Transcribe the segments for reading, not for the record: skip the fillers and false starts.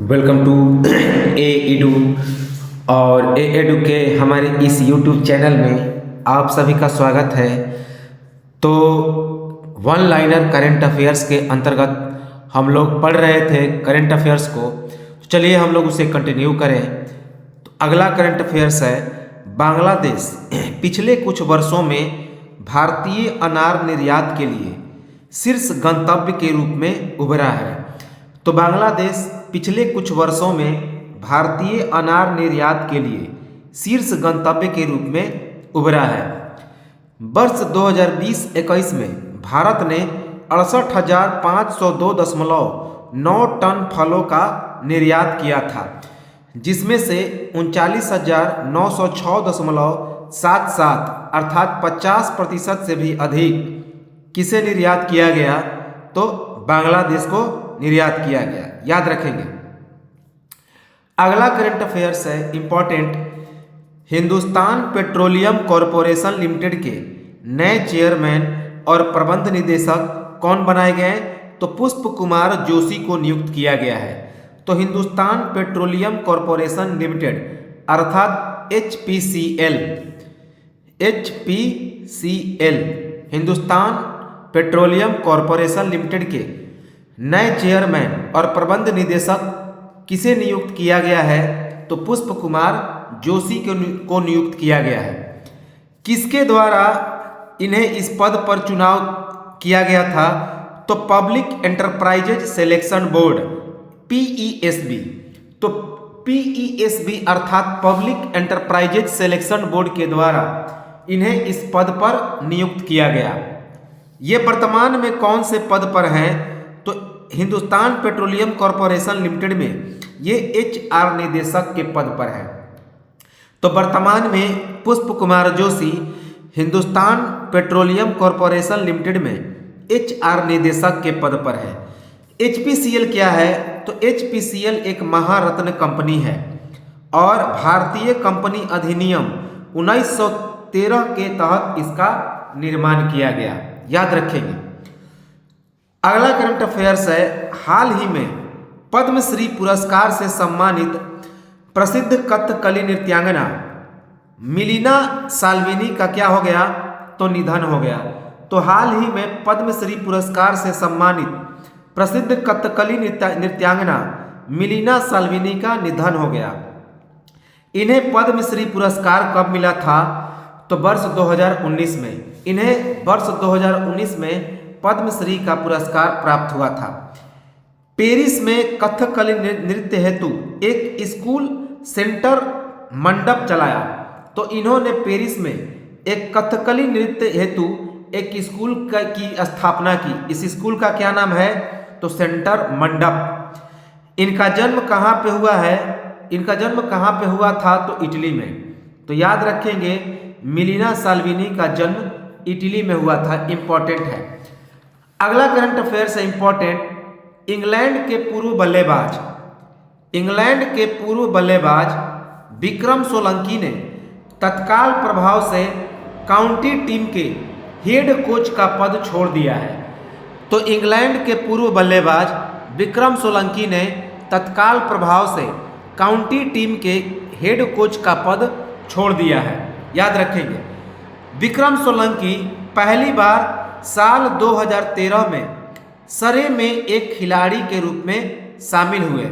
Welcome to A edu. और ए edu के हमारे इस यूट्यूब चैनल में आप सभी का स्वागत है। तो वन लाइनर करंट अफेयर्स के अंतर्गत हम लोग पढ़ रहे थे करंट अफेयर्स को। तो चलिए हम लोग उसे कंटिन्यू करें। तो अगला करंट अफेयर्स है, बांग्लादेश पिछले कुछ वर्षों में भारतीय अनार निर्यात के लिए शीर्ष गंतव्य के रूप में उभरा है। तो बांग्लादेश पिछले कुछ वर्षों में भारतीय अनार निर्यात के लिए शीर्ष गंतव्य के रूप में उभरा है। वर्ष 2020-21 में भारत ने 68,502.9 टन फलों का निर्यात किया था, जिसमें से 39,906.77 अर्थात 50% से भी अधिक किसे निर्यात किया गया? तो बांग्लादेश को निर्यात किया गया। याद रखेंगे। अगला करंट अफेयर्स है important, Hindustan petroleum corporation limited के नए चेयरमैन और प्रबंध निदेशक कौन बनाए गए? तो पुष्प कुमार जोशी को नियुक्त किया गया है। तो हिंदुस्तान पेट्रोलियम कॉरपोरेशन लिमिटेड अर्थात HPCL Hindustan petroleum corporation limited के नए चेयरमैन और प्रबंध निदेशक किसे नियुक्त किया गया है? तो पुष्प कुमार जोशी को नियुक्त किया गया है। किसके द्वारा इन्हें इस पद पर चुनाव किया गया था? तो public enterprises selection board PESB। तो PESB अर्थात पब्लिक एंटरप्राइजेज सिलेक्शन बोर्ड के द्वारा इन्हें इस पद पर नियुक्त किया गया। ये वर्तमान में कौन से पद पर हैं? तो हिंदुस्तान पेट्रोलियम कॉरपोरेशन लिमिटेड में ये HR निदेशक के पद पर है। तो वर्तमान में पुष्प Kumar Joshi Hindustan petroleum corporation limited में HR निदेशक के पद पर है। HPCL क्या है? तो HPCL एक महारत्न कंपनी है और भारतीय कंपनी अधिनियम 1913 के तहत इसका निर्माण किया गया। याद रखेंगे। अगला करंट अफेयर्स है, हाल ही में पद्मश्री पुरस्कार से सम्मानित प्रसिद्ध कथकली नृत्यांगना मिलिना साल्विनी का क्या हो गया? तो निधन हो गया। तो हाल ही में पद्मश्री पुरस्कार से सम्मानित प्रसिद्ध कथकली नृत्यांगना मिलिना साल्विनी का निधन हो गया। इन्हें पद्मश्री पुरस्कार कब मिला था? तो वर्ष 2019 में। इन्हें वर्ष 2019 में पद्मश्री का पुरस्कार प्राप्त हुआ था। पेरिस में कथकली नृत्य हेतु एक स्कूल सेंटर मंडप चलाया। तो इन्होंने पेरिस में एक कथकली नृत्य हेतु एक स्कूल की स्थापना की। इस स्कूल का क्या नाम है? तो सेंटर मंडप। इनका जन्म कहाँ पे हुआ है? इनका जन्म कहाँ पे हुआ था? तो इटली में। तो याद रखेंगे, मिलिना साल्विनी का जन्म इटली में हुआ था। इंपॉर्टेंट है। अगला करंट अफेयर्स है इंपॉर्टेंट, इंग्लैंड के पूर्व बल्लेबाज विक्रम सोलंकी ने तत्काल प्रभाव से काउंटी टीम के हेड कोच का पद छोड़ दिया है। तो इंग्लैंड के पूर्व बल्लेबाज विक्रम सोलंकी ने तत्काल प्रभाव से काउंटी टीम के हेड कोच का पद छोड़ दिया है। याद रखेंगे। विक्रम सोलंकी पहली बार साल 2013 में सरे में एक खिलाड़ी के रूप में शामिल हुए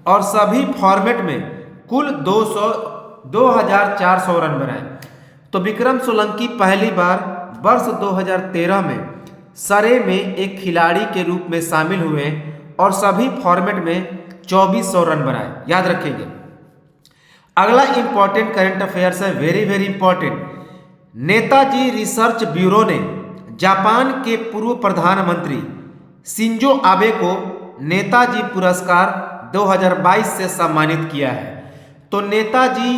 और सभी फॉर्मेट में कुल 2400 रन बनाए। तो विक्रम सोलंकी पहली बार वर्ष 2013 में सरे में एक खिलाड़ी के रूप में शामिल हुए और सभी फॉर्मेट में 2400 रन बनाए। याद रखेंगे। अगला इंपॉर्टेंट करंट अफेयर्स है, very very important, Netaji research bureau ने जापान के पूर्व प्रधानमंत्री शिंजो आबे को नेताजी पुरस्कार 2022 से सम्मानित किया है। तो नेताजी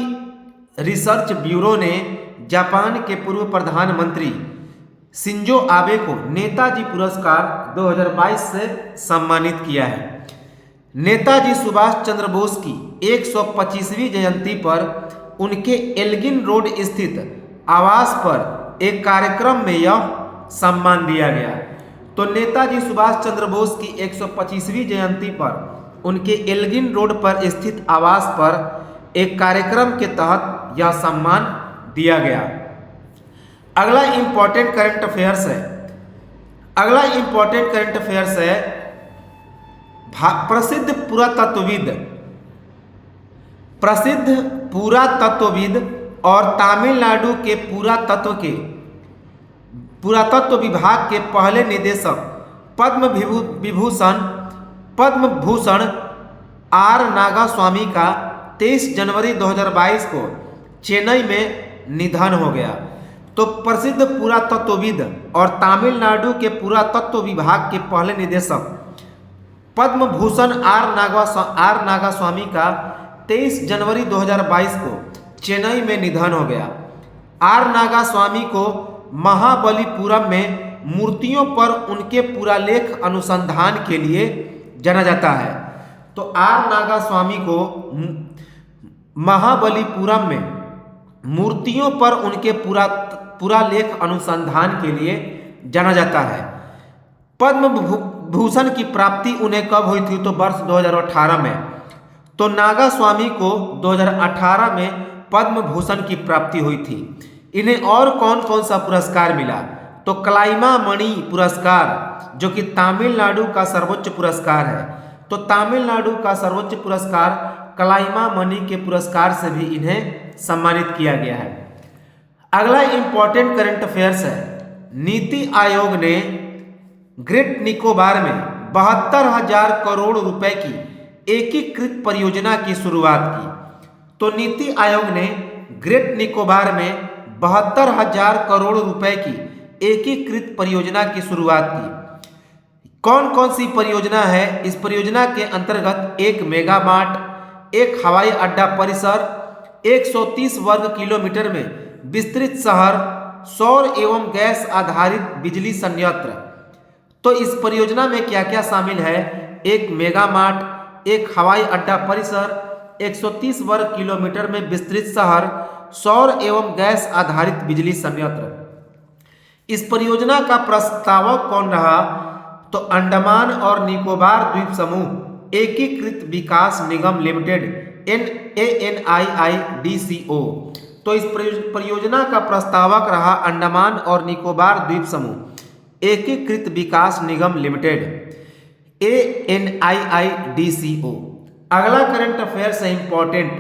रिसर्च ब्यूरो ने जापान के पूर्व प्रधानमंत्री शिंजो आबे को नेताजी पुरस्कार 2022 से सम्मानित किया है। नेताजी सुभाष चंद्र बोस की 125वीं जयंती पर उनके एल्गिन रोड स्थित आवास पर एक कार्यक्रम में यह सम्मान दिया गया। तो नेताजी सुभाष चंद्र बोस की 125वीं जयंती पर उनके एल्गिन रोड पर स्थित आवास पर एक कार्यक्रम के तहत यह सम्मान दिया गया। अगला इंपॉर्टेंट करंट अफेयर्स है, प्रसिद्ध पुरातत्वविद और तमिलनाडु के पुरातत्व विभाग के पहले निदेशक पद्म भूषण आर नागास्वामी का 23 जनवरी 2022 को चेन्नई में निधन हो गया। तो प्रसिद्ध पुरातत्वविद और तमिलनाडु के पुरातत्व विभाग के पहले निदेशक पद्म भूषण आर नागास्वामी का 23 जनवरी 2022 को चेन्नई में निधन हो गया। आर नागास्वामी को महाबलीपुरम में मूर्तियों पर उनके पुरालेख अनुसंधान के लिए जाना जाता है। तो आर नागास्वामी को महाबलीपुरम में मूर्तियों पर उनके पुरालेख अनुसंधान के लिए जाना जाता है। पद्म भूषण की प्राप्ति उन्हें कब हुई थी? तो वर्ष 2018 में। तो नागास्वामी को 2018 में पद्म भूषण की प्राप्ति हुई थी। इन्हें और कौन कौन सा पुरस्कार मिला? तो कलाइमामणि पुरस्कार, जो कि तमिलनाडु का सर्वोच्च पुरस्कार है। तो तमिलनाडु का सर्वोच्च पुरस्कार कलाइमामणि के पुरस्कार से भी इन्हें सम्मानित किया गया है। अगला इंपॉर्टेंट करंट अफेयर्स है, नीति आयोग ने ग्रेट निकोबार में 72,000 करोड़ रुपए की एकीकृत परियोजना की शुरुआत की। तो नीति आयोग ने ग्रेट निकोबार में 72,000 करोड़ रुपए की एकीकृत परियोजना की शुरुआत की। कौन कौन सी परियोजना है? इस परियोजना के अंतर्गत एक मेगा मार्ट, एक हवाई अड्डा परिसर, 130 वर्ग किलोमीटर में विस्तृत शहर, सौर एवं गैस आधारित बिजली संयंत्र। तो इस परियोजना में क्या क्या शामिल है? एक मेगा मार्ट, एक हवाई अड्डा परिसर, 130 वर्ग किलोमीटर में विस्तृत शहर, सौर एवं गैस आधारित बिजली संयंत्र। इस परियोजना का प्रस्तावक कौन रहा? तो अंडमान और निकोबार द्वीप समूह एकीकृत विकास निगम लिमिटेड ANIIDCO। तो इस परियोजना का प्रस्तावक रहा अंडमान और निकोबार द्वीप समूह एकीकृत विकास निगम लिमिटेड ANIIDCO। अगला करंट अफेयर्स है इंपॉर्टेंट,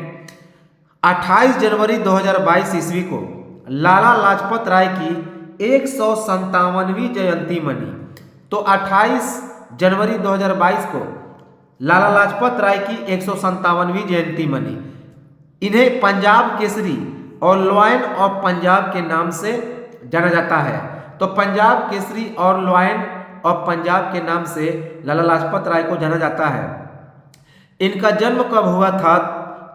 28 जनवरी 2022 ईस्वी को लाला लाजपत राय की 157वीं जयंती मनी। तो 28 जनवरी 2022 को लाला लाजपत राय की 157वीं जयंती मनी। इन्हें पंजाब केसरी और लॉयन ऑफ पंजाब के नाम से जाना जाता है। तो पंजाब केसरी और लॉयन ऑफ पंजाब के नाम से लाला लाजपत राय को जाना जाता है। इनका जन्म कब हुआ था?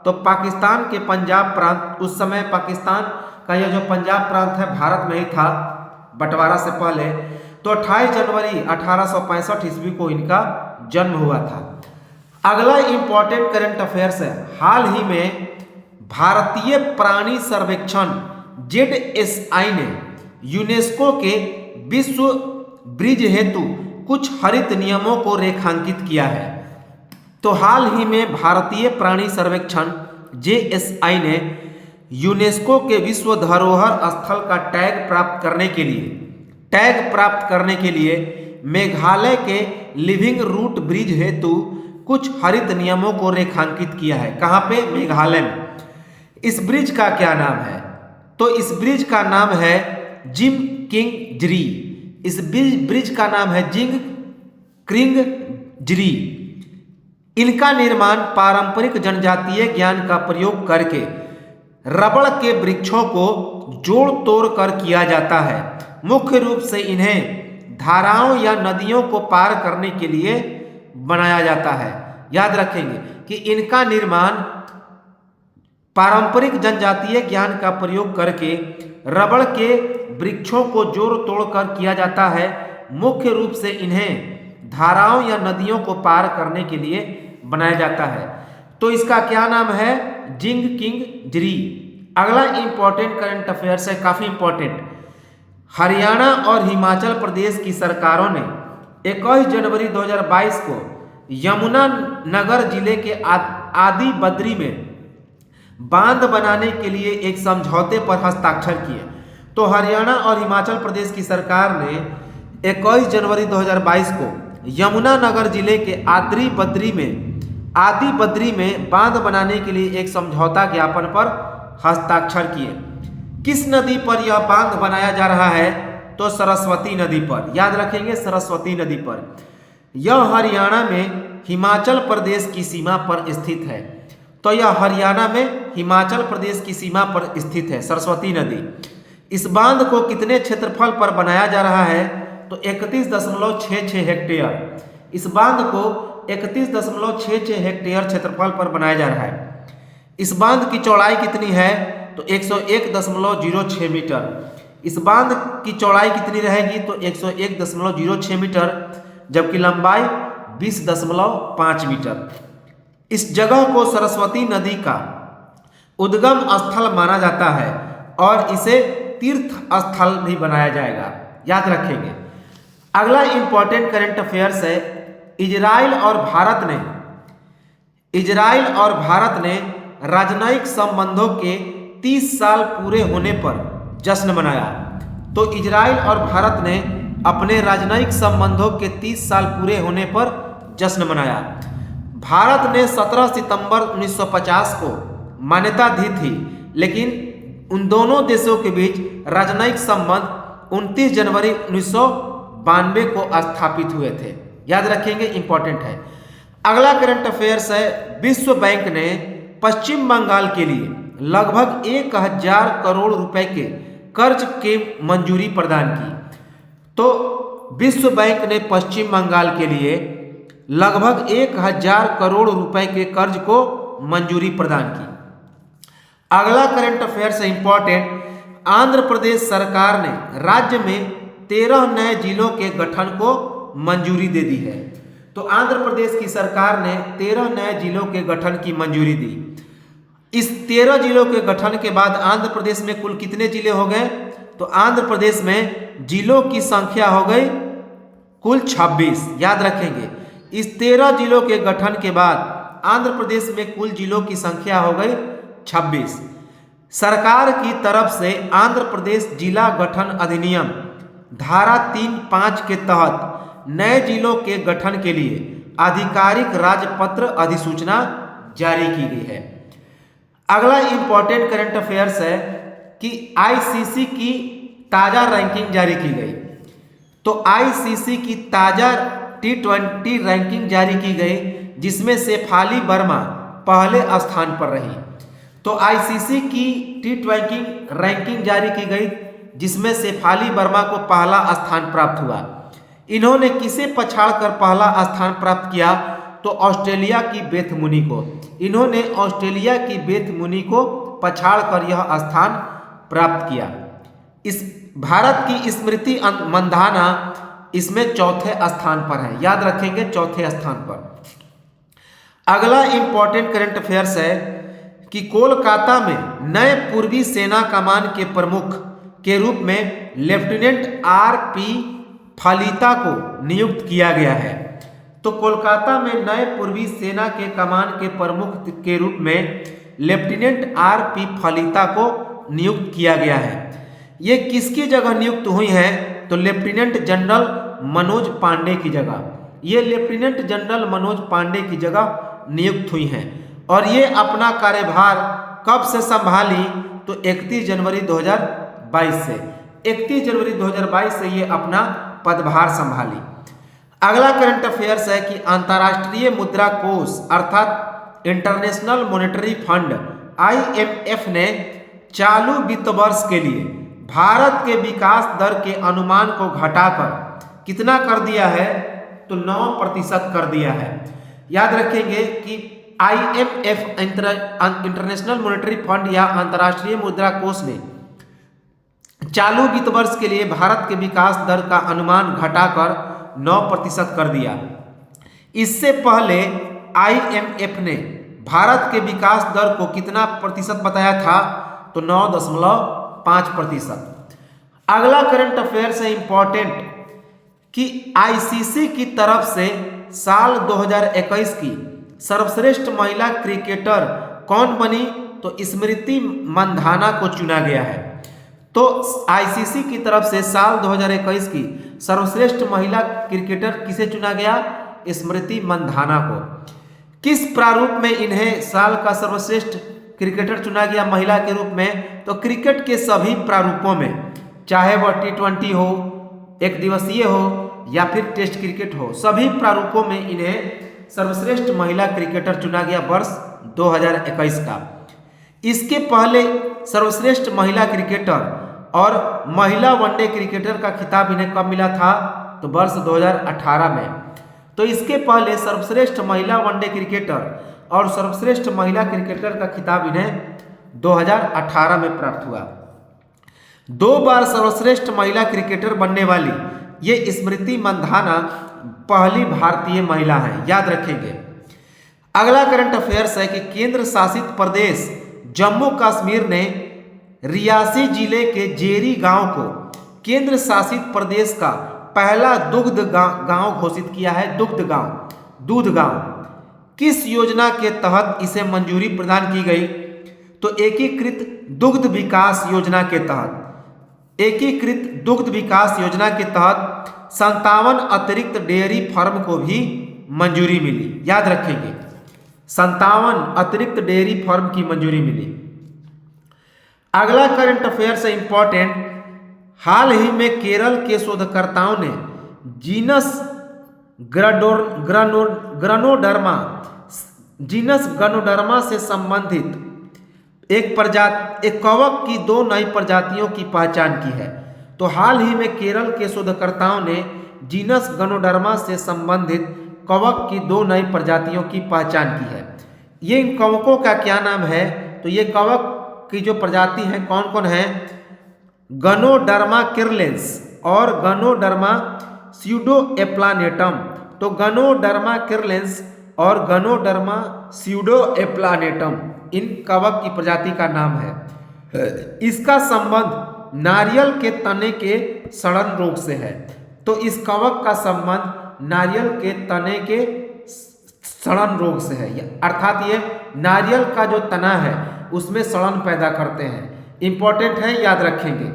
तो पाकिस्तान के पंजाब प्रांत, उस समय पाकिस्तान का यह जो पंजाब प्रांत है भारत में ही था बंटवारा से पहले। तो 28 जनवरी 1865 ईस्वी को इनका जन्म हुआ था। अगला इंपॉर्टेंट करंट अफेयर्स है, हाल ही में भारतीय प्राणी सर्वेक्षण ZSI ने यूनेस्को के विश्व ब्रिज हेतु कुछ हरित नियमों को रेखांकित किया है। तो हाल ही में भारतीय प्राणी सर्वेक्षण JSI ने यूनेस्को के विश्व धरोहर स्थल का टैग प्राप्त करने के लिए मेघालय के लिविंग रूट ब्रिज हेतु कुछ हरित नियमों को रेखांकित किया है। कहाँ पे? मेघालय में। इस ब्रिज का क्या नाम है? तो इस ब्रिज का नाम है जिम किंग ज्री। इस ब्रिज का नाम है जिंग क्रिंग ज्री। इनका निर्माण पारंपरिक जनजातीय ज्ञान का प्रयोग करके रबड़ के वृक्षों को जोड़ तोड़ कर किया जाता है। मुख्य रूप से इन्हें धाराओं या नदियों को पार करने के लिए बनाया जाता है। याद रखेंगे कि इनका निर्माण पारंपरिक जनजातीय ज्ञान का प्रयोग करके रबड़ के वृक्षों को जोड़ तोड़ कर किया जाता है। मुख्य रूप से इन्हें धाराओं या नदियों को पार करने के लिए बनाया जाता है। तो इसका क्या नाम है? जिंग किंग ज्री। अगला इंपॉर्टेंट करंट अफेयर्स है, काफी इंपॉर्टेंट, हरियाणा और हिमाचल प्रदेश की सरकारों ने 21 जनवरी 2022 को यमुना नगर जिले के आदि बद्री में बांध बनाने के लिए एक समझौते पर हस्ताक्षर किए। तो हरियाणा और हिमाचल प्रदेश की सरकार ने 21 जनवरी 2022 को यमुना नगर जिले के आदि बद्री में बांध बनाने के लिए एक समझौता ज्ञापन पर हस्ताक्षर किए। किस नदी पर यह बांध बनाया जा रहा है? तो सरस्वती नदी पर। याद रखेंगे, सरस्वती नदी पर। यह हरियाणा में हिमाचल प्रदेश की सीमा पर स्थित है। तो यह हरियाणा में हिमाचल प्रदेश की सीमा पर स्थित है सरस्वती नदी। इस बांध को कितने क्षेत्रफल पर बनाया जा रहा है? तो 31.66 हेक्टेयर। इस बांध को 31.66 हेक्टेयर क्षेत्रफल पर बनाया जा रहा है। इस बांध की चौड़ाई कितनी है? तो 101.06 मीटर। इस बांध की चौड़ाई कितनी रहेगी? तो 101.06 मीटर, जबकि लंबाई 20.5 मीटर। इस जगह को सरस्वती नदी का उद्गम स्थल माना जाता है और इसे तीर्थ स्थल भी बनाया जाएगा। याद रखेंगे। अगला इंपॉर्टेंट करंट अफेयर्स है, इजराइल और भारत ने राजनयिक संबंधों के 30 साल पूरे होने पर जश्न मनाया। तो इजराइल और भारत ने अपने राजनयिक संबंधों के 30 साल पूरे होने पर जश्न मनाया। भारत ने 17 सितंबर 1950 को मान्यता दी थी, लेकिन उन दोनों देशों के बीच राजनयिक संबंध 29 जनवरी 1992 को स्थापित हुए थे। याद रखेंगे, इंपॉर्टेंट है। अगला करंट अफेयर्स है, विश्व बैंक ने पश्चिम बंगाल के लिए लगभग 1000 करोड़ रुपए के कर्ज की मंजूरी प्रदान की। तो विश्व बैंक ने पश्चिम बंगाल के लिए लगभग 1000 करोड़ रुपए के कर्ज को मंजूरी प्रदान की। अगला करंट अफेयर्स है इंपॉर्टेंट, आंध्र प्रदेश सरकार ने राज्य में 13 नए जिलों के गठन को मंजूरी दे दी है। तो आंध्र प्रदेश की सरकार ने 13 नए जिलों के गठन की मंजूरी दी। इस 13 जिलों के गठन के बाद आंध्र प्रदेश में कुल कितने जिले हो गए? तो आंध्र प्रदेश में जिलों की संख्या हो गई कुल 26। याद रखेंगे, इस 13 जिलों के गठन के बाद आंध्र प्रदेश में कुल जिलों की संख्या हो गई 26। सरकार की तरफ से आंध्र प्रदेश जिला गठन अधिनियम धारा 3(5) के तहत नए जिलों के गठन के लिए आधिकारिक राजपत्र अधिसूचना जारी की गई है। अगला इंपॉर्टेंट करंट अफेयर्स है कि आईसीसी की ताजा रैंकिंग जारी की गई। तो आईसीसी की ताजा T20 रैंकिंग जारी की गई, जिसमें शेफाली वर्मा पहले स्थान पर रही। तो आईसीसी की T20 रैंकिंग जारी की गई, जिसमें शेफाली वर्मा को पहला स्थान प्राप्त हुआ। इन्होंने किसे पछाड़कर पहला स्थान प्राप्त किया? तो ऑस्ट्रेलिया की बेथ मुनी को। इन्होंने ऑस्ट्रेलिया की बेथ मुनी को पछाड़कर यह स्थान प्राप्त किया। इस भारत की स्मृति मंधाना इसमें चौथे स्थान पर है। याद रखेंगे, चौथे स्थान पर। अगला इंपॉर्टेंट करंट अफेयर्स है कि कोलकाता में नए पूर्वी सेना कमान के प्रमुख के रूप में लेफ्टिनेंट आर.पी. फलिता को नियुक्त किया गया है। तो कोलकाता में नए पूर्वी सेना के कमान के प्रमुख के रूप में लेफ्टिनेंट आर.पी. फलिता को नियुक्त किया गया है। ये किसकी जगह नियुक्त हुई हैं? तो लेफ्टिनेंट जनरल मनोज पांडे की जगह। ये लेफ्टिनेंट जनरल मनोज पांडे की जगह नियुक्त हुई हैं और ये अपना कार्यभार कब से संभाली? तो 31 जनवरी 2022 से। 31 जनवरी 2022 से ये अपना पदभार संभाली। अगला करंट अफेयर्स है कि अंतर्राष्ट्रीय मुद्रा कोष अर्थात इंटरनेशनल मॉनेटरी फंड IMF ने चालू वित्त वर्ष के लिए भारत के विकास दर के अनुमान को घटाकर कितना कर दिया है? तो 9% कर दिया है। याद रखेंगे कि IMF इंटरनेशनल मॉनेटरी फंड या अंतर्राष्ट्रीय मुद्रा कोष ने चालू वित्त वर्ष के लिए भारत के विकास दर का अनुमान घटाकर 9% कर दिया। इससे पहले IMF ने भारत के विकास दर को कितना प्रतिशत बताया था? तो 9.5%। अगला करंट अफेयर्स है इंपॉर्टेंट कि ICC की तरफ से साल 2021 की सर्वश्रेष्ठ महिला क्रिकेटर कौन बनी, तो स्मृति मंधाना को चुना गया है। तो आईसीसी की तरफ से साल 2021 की सर्वश्रेष्ठ महिला क्रिकेटर किसे चुना गया, स्मृति मंधाना को। किस प्रारूप में इन्हें साल का सर्वश्रेष्ठ क्रिकेटर चुना गया महिला के रूप में, तो क्रिकेट के सभी प्रारूपों में, चाहे वह T20 हो, एक दिवसीय हो या फिर टेस्ट क्रिकेट हो, सभी प्रारूपों में इन्हें सर्वश्रेष्ठ महिला क्रिकेटर चुना गया वर्ष 2021 का। इसके पहले सर्वश्रेष्ठ महिला क्रिकेटर और महिला वनडे क्रिकेटर का खिताब इन्हें कब मिला था, तो वर्ष 2018 में। तो इसके पहले सर्वश्रेष्ठ महिला वनडे क्रिकेटर और सर्वश्रेष्ठ महिला क्रिकेटर का खिताब इन्हें 2018 में प्राप्त हुआ। 2 बार सर्वश्रेष्ठ महिला क्रिकेटर बनने वाली ये स्मृति मंधाना पहली भारतीय महिला है, याद रखेंगे। अगला करंट अफेयर्स है कि केंद्र शासित प्रदेश जम्मू कश्मीर ने रियासी जिले के जेरी गांव को केंद्र शासित प्रदेश का पहला दुग्ध गांव घोषित किया है। दूध गांव किस योजना के तहत इसे मंजूरी प्रदान की गई, तो एकीकृत दुग्ध विकास योजना के तहत। एकीकृत दुग्ध विकास योजना के तहत 57 अतिरिक्त डेयरी फार्म को भी मंजूरी मिली, याद रखेंगे। 57 अतिरिक्त डेयरी फार्म की मंजूरी मिली। अगला करंट अफेयर्स है इंपॉर्टेंट। हाल ही में केरल के शोधकर्ताओं ने जीनस गनोडर्मा से संबंधित एक कवक की 2 नई प्रजातियों की पहचान की है। तो हाल ही में केरल के शोधकर्ताओं ने जीनस गनोडर्मा से संबंधित कवक की 2 नई प्रजातियों की पहचान की है। ये इन कवकों का क्या नाम है, तो ये कवक की जो प्रजाति हैं कौन कौन है, गनोडर्मा किर्लेंस और गनोडर्मा स्यूडोएप्लानेटम। तो गनोडर्मा किर्लेंस और गनोडर्मा स्यूडोएप्लानेटम इन कवक की प्रजाति का नाम है। इसका संबंध नारियल के तने के सड़न रोग से है। तो इस कवक का संबंध नारियल के तने के सड़न रोग से है, अर्थात ये नारियल का जो तना है उसमें सड़न पैदा करते हैं। इंपॉर्टेंट है, याद रखेंगे।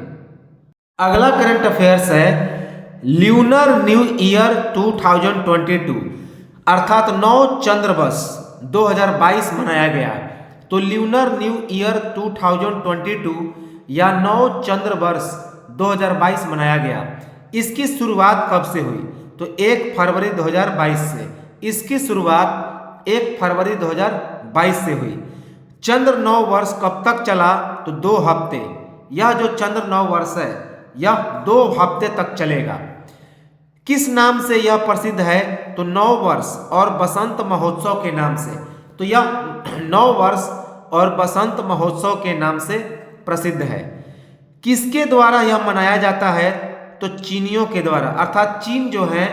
अगला करंट अफेयर्स है ल्यूनर न्यू ईयर 2022 अर्थात 9 चंद्रवस 2022 मनाया गया। तो ल्यूनर न्यू ईयर 2022 या 9 चंद्र वर्ष 2022 मनाया गया। इसकी शुरुआत कब से हुई, तो 1 फरवरी 2022 से। इसकी शुरुआत 1 फरवरी 2022 से हुई। चंद्र 9 वर्ष कब तक चला, तो 2 हफ्ते। यह जो चंद्र 9 वर्ष है यह 2 हफ्ते तक चलेगा। किस नाम से यह प्रसिद्ध है, तो 9 वर्ष और बसंत महोत्सव के नाम से। तो यह 9 वर्ष और बसंत महोत्सव के नाम से प्रसिद्ध है। किसके द्वारा यह मनाया जाता है, तो चीनियों के द्वारा, अर्थात चीन जो है,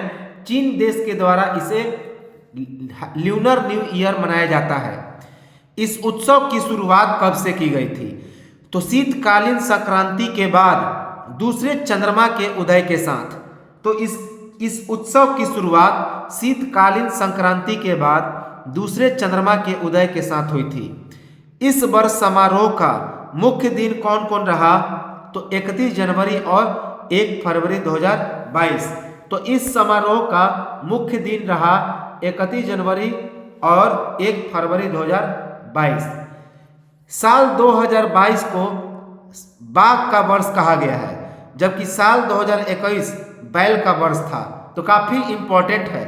चीन देश के द्वारा इसे ल्यूनर न्यू ईयर मनाया जाता है। इस उत्सव की शुरुआत कब से की गई थी, तो शीतकालीन संक्रांति के बाद दूसरे चंद्रमा के उदय के साथ। तो इस उत्सव की शुरुआत शीतकालीन संक्रांति के बाद दूसरे चंद्रमा के उदय के साथ हुई थी। इस वर्ष समारोह का मुख्य दिन कौन कौन रहा, तो 31 जनवरी और 1 फरवरी 2022। तो इस समारोह का मुख्य दिन रहा 31 जनवरी और 1 फरवरी 2022। साल 2022 को बाघ का वर्ष कहा गया है, जबकि साल 2021 बैल का वर्ष था। तो काफी इंपॉर्टेंट है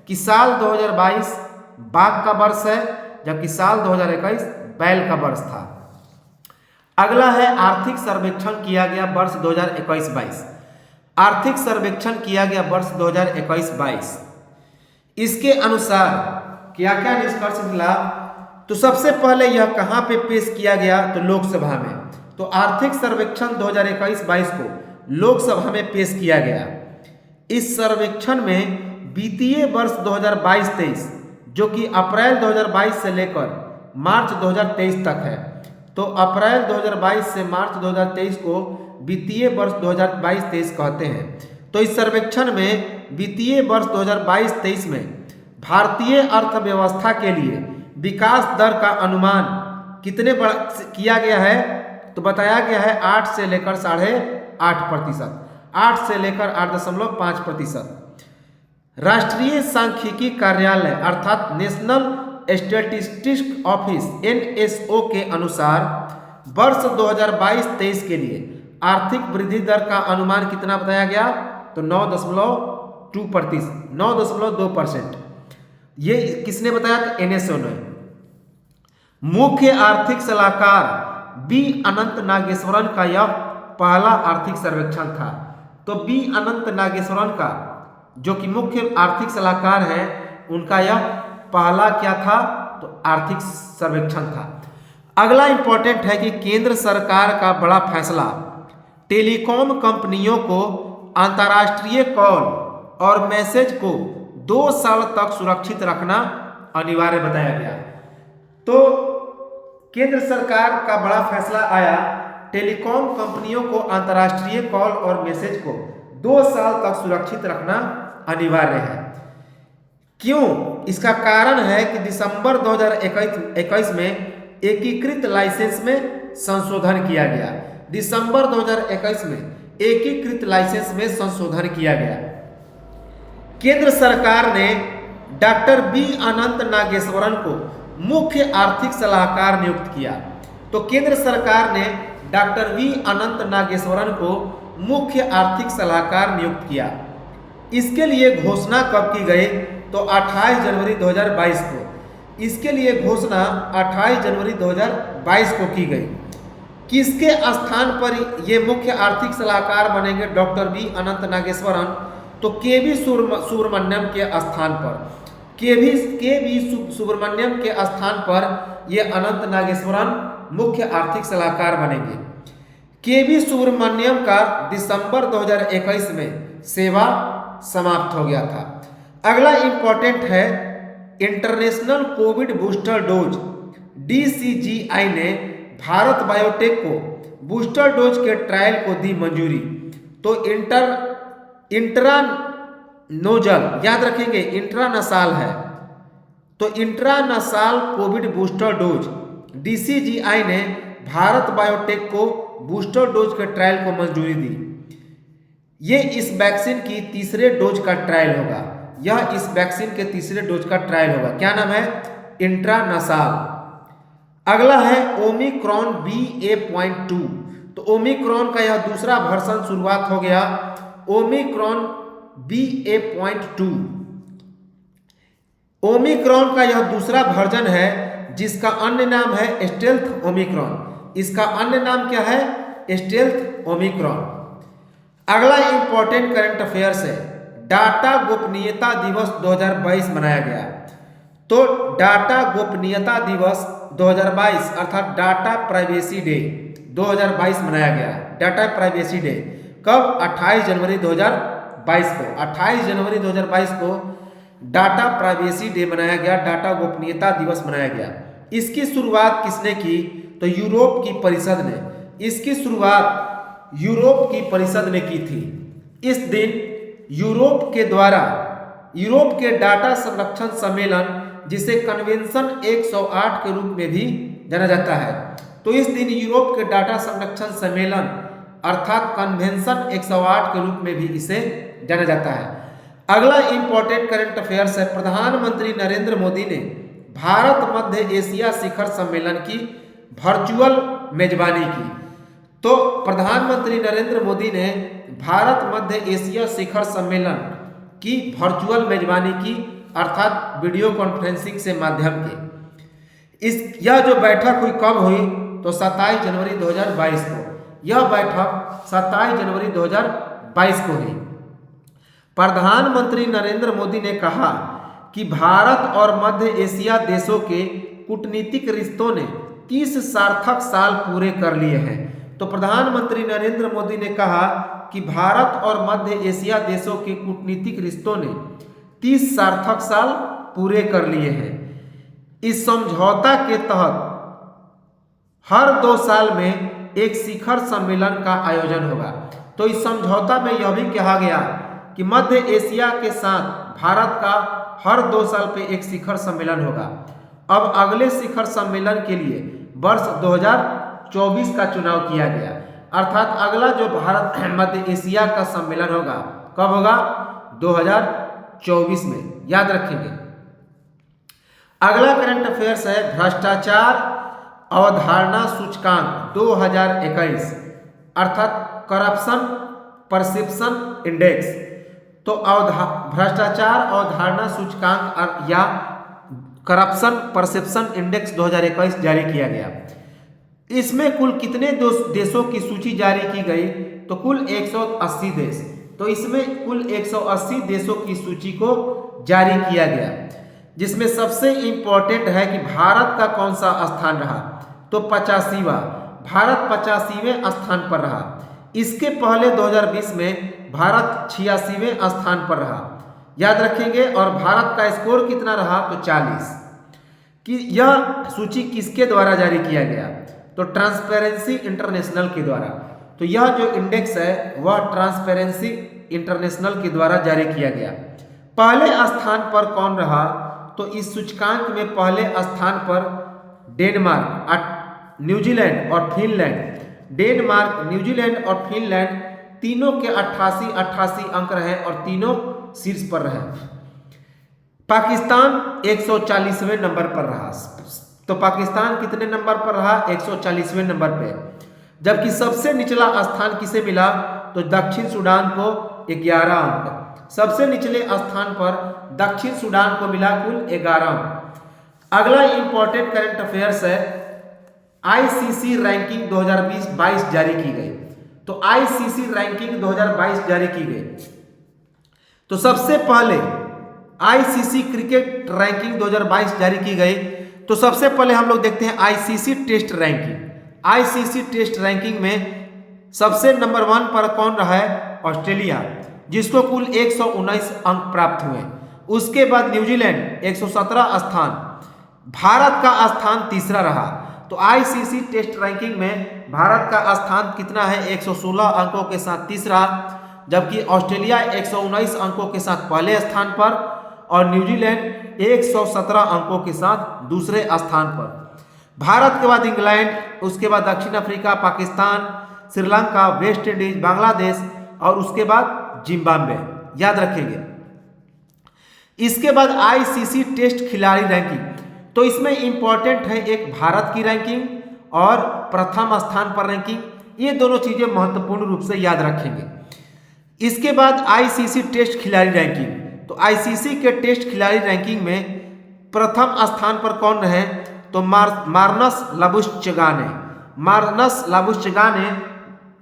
कि साल 2022 बाघ का वर्ष है, जबकि साल 2021 बैल का वर्ष था। अगला है आर्थिक सर्वेक्षण किया गया वर्ष 2021-22। आर्थिक सर्वेक्षण किया गया वर्ष 2021-22। इसके अनुसार क्या क्या निष्कर्ष मिला, तो सबसे पहले यह कहां पे पेश किया गया, तो लोकसभा में। तो आर्थिक सर्वेक्षण 2021-22 को लोकसभा में पेश किया गया। इस सर्वेक्षण में वित्तीय वर्ष 2022-23 जो कि अप्रैल 2022 से लेकर मार्च 2023 तक है, तो अप्रैल 2022 से मार्च 2023 को वित्तीय वर्ष 2022-23 कहते हैं। तो इस सर्वेक्षण में वित्तीय वर्ष 2022-23 में भारतीय अर्थव्यवस्था के लिए विकास दर का अनुमान कितने किया गया है? तो बताया गया है 8 से लेकर 8.5%, 8 से लेकर 8.5%। राष्ट्रीय सांख्यिकी कार्यालय अर्थात नेशनल स्टैटिस्टिक्स ऑफिस NSO के अनुसार वर्ष 2022-23 के लिए आर्थिक वृद्धि दर का अनुमान कितना बताया गया? तो 9.2%। ये किसने बताया? तो NSO ने। मुख्य आर्थिक सलाहकार बी अनंत नागेश्वरन का यह पहला आर्थिक सर्वेक्षण था। तो बी अनंत नागेश्वरन का जो कि मुख्य आर्थिक सलाहकार हैं, उनका यह पहला क्या था? तो आर्थिक सर्वेक्षण था। अगला इंपॉर्टेंट है कि केंद्र सरकार का बड़ा फैसला, टेलीकॉम कंपनियों को अंतर्राष्ट्रीय कॉल और मैसेज को 2 साल तक सुरक्षित रखना अनिवार्य बताया गया। तो केंद्र सरकार का बड़ा फैसला आया, टेलीकॉम कंपनियों को अंतर्राष्ट्रीय कॉल और मैसेज को 2 साल तक सुरक्षित रखना अनिवार्य है। क्यों? इसका कारण है कि दिसंबर 2021 में एकीकृत लाइसेंस में संशोधन किया गया। दिसंबर 2021 में एकीकृत लाइसेंस में संशोधन किया गया। केंद्र सरकार ने डॉक्टर बी अनंत नागेश्वरन को मुख्य आर्थिक सलाहकार नियुक्त किया। तो केंद्र सरकार ने डॉक्टर बी अनंत नागेश्वरन को मुख्य आर्थिक सलाहकार नियुक्त किया। इसके लिए घोषणा कब की गई? तो 28 जनवरी 2022 को। इसके लिए घोषणा 28 जनवरी 2022 को की गई। किसके स्थान पर ये मुख्य आर्थिक सलाहकार बनेंगे? डॉक्टर बी अनंत नागेश्वरन। तो केवी सुब्रमण्यम के स्थान पर, केवी सुब्रमण्यम के स्थान पर ये अनंत नागेश्वरन मुख्य आर्थिक सलाहकार बनेंगे। केवी सुब्रमण्यम का दिसंबर 2021 में सेवा समाप्त हो गया था। अगला इंपॉर्टेंट है, international Covid booster dose DCGI ने भारत बायोटेक को बूस्टर डोज के ट्रायल को दी मंजूरी। तो इंट्रा नोजल याद रखेंगे, इंट्रानसाल है। तो इंट्रानसाल कोविड बूस्टर डोज DCGI ने भारत बायोटेक को बूस्टर डोज के ट्रायल को मंजूरी दी। ये इस वैक्सीन की तीसरे डोज का ट्रायल होगा। यह इस वैक्सीन के तीसरे डोज का ट्रायल होगा। क्या नाम है? इंट्रानसाल। अगला है ओमिक्रॉन BA.2। तो ओमिक्रॉन का यह दूसरा वर्जन शुरुआत हो गया, ओमिक्रॉन BA.2। ओमिक्रॉन का यह दूसरा वर्जन है जिसका अन्य नाम है स्टेल्थ ओमिक्रॉन। इसका अन्य नाम क्या है? Stealth Omicron. अगला इंपॉर्टेंट करंट अफेयर्स है, डाटा गोपनीयता दिवस 2022 मनाया गया। तो डाटा गोपनीयता दिवस 2022 अर्थात डाटा प्राइवेसी डे 2022 मनाया गया। डाटा प्राइवेसी डे कब? 28 जनवरी 2022 को। 28 जनवरी 2022 को डाटा प्राइवेसी डे मनाया गया, डाटा गोपनीयता दिवस मनाया गया। इसकी शुरुआत किसने की? तो यूरोप की परिषद ने। इसकी शुरुआत यूरोप की परिषद ने की थी। इस दिन यूरोप के द्वारा यूरोप के डाटा संरक्षण सम्मेलन, जिसे कन्वेंशन 108 के रूप में भी जाना जाता है, तो इस दिन यूरोप के डाटा संरक्षण सम्मेलन अर्थात कन्वेंशन 108 के रूप में भी इसे जाना जाता है। अगला इंपॉर्टेंट करंट अफेयर्स है, प्रधानमंत्री नरेंद्र मोदी ने भारत मध्य एशिया शिखर सम्मेलन की वर्चुअल मेजबानी की। तो प्रधानमंत्री नरेंद्र मोदी ने भारत मध्य एशिया शिखर सम्मेलन की वर्चुअल मेजबानी की अर्थात वीडियो कॉन्फ्रेंसिंग से माध्यम के। यह जो बैठक हुई कब हुई? तो 27 जनवरी 2022 को। यह बैठक 27 जनवरी 2022 को हुई। प्रधानमंत्री नरेंद्र मोदी ने कहा कि भारत और मध्य एशिया देशों के कूटनीतिक रिश्तों ने 30 सार्थक साल पूरे कर लिए हैं। तो प्रधानमंत्री नरेंद्र मोदी ने कहा कि भारत और मध्य एशिया देशों के कूटनीतिक रिश्तों ने 30 सार्थक साल पूरे कर लिए हैं। इस समझौता के तहत हर 2 साल में एक शिखर सम्मेलन का आयोजन होगा। तो इस समझौता में यह भी कहा गया कि मध्य एशिया के साथ भारत का हर 2 साल पे एक शिखर सम्मेलन होगा। अब अगले शिखर सम्मेलन के लिए वर्ष 2024 का चुनाव किया गया, अर्थात अगला जो भारत मध्य एशिया का सम्मेलन होगा कब होगा? 2024 में, याद रखेंगे। अगला करंट अफेयर्स है भ्रष्टाचार अवधारणा सूचकांक 2021, अर्थात करप्शन परसेप्शन इंडेक्स। तो भ्रष्टाचार अवधारणा सूचकांक या करप्शन परसेप्शन इंडेक्स 2021 जारी किया गया। इसमें कुल कितने देशों की सूची जारी की गई? तो कुल 180 देश। तो इसमें कुल 180 देशों की सूची को जारी किया गया, जिसमें सबसे इंपॉर्टेंट है कि भारत का कौन सा स्थान रहा? तो 85वां। भारत 85वें स्थान पर रहा। इसके पहले 2020 में भारत 86वें स्थान पर रहा, याद रखेंगे। और भारत का स्कोर कितना रहा? तो 40। कि यह सूची किसके द्वारा जारी किया गया? तो ट्रांसपेरेंसी इंटरनेशनल के द्वारा। तो यह जो इंडेक्स है वह ट्रांसपेरेंसी इंटरनेशनल के द्वारा जारी किया गया। पहले स्थान पर कौन रहा? तो इस सूचकांक में पहले स्थान पर डेनमार्क, न्यूजीलैंड और फिनलैंड। डेनमार्क, न्यूजीलैंड और फिनलैंड तीनों के 88 अंक रहे और तीनों शीर्ष पर रहे। पाकिस्तान 140वें नंबर पर रहा। तो पाकिस्तान कितने नंबर पर रहा? 140वें नंबर पे। जबकि सबसे निचला स्थान किसे मिला? तो दक्षिण सूडान को 11 अंक। सबसे निचले स्थान पर दक्षिण सूडान को मिला कुल 11 अंक। अगला इंपॉर्टेंट करंट अफेयर्स है आईसीसी रैंकिंग 2020-22 जारी की गई। तो आईसीसी रैंकिंग 2022 जारी की गई। तो सबसे पहले आईसीसी क्रिकेट रैंकिंग 2022 जारी की गई। तो सबसे पहले हम लोग देखते हैं ICC test ranking. ICC test ranking में सबसे नंबर 1 पर कौन रहा है? ऑस्ट्रेलिया, जिसको कुल 119 अंक प्राप्त हुए। उसके बाद न्यूजीलैंड 117 स्थान। भारत का स्थान तीसरा रहा। तो आईसीसी टेस्ट रैंकिंग में भारत का स्थान कितना है? 116 अंकों के साथ तीसरा, जबकि ऑस्ट्रेलिया 119 अंकों के साथ पहले स्थान पर और न्यूजीलैंड 117 अंकों के साथ दूसरे स्थान पर। भारत के बाद इंग्लैंड, उसके बाद दक्षिण Africa, Pakistan, Sri Lanka, West Indies, Bangladesh और उसके बाद जिम्बाब्वे, याद रखेंगे। इसके बाद आईसीसी टेस्ट खिलाड़ी रैंकिंग। तो इसमें इंपॉर्टेंट है एक भारत की रैंकिंग और प्रथम स्थान पर रैंकिंग। ये दोनों चीजें महत्वपूर्ण रूप से याद रखेंगे। इसके बाद आईसीसी टेस्ट खिलाड़ी रैंकिंग। तो आईसीसी के टेस्ट खिलाड़ी रैंकिंग में प्रथम स्थान पर कौन रहे? तो मार्नस लाबुस्चेगाने। मार्नस लाबुस्चेगाने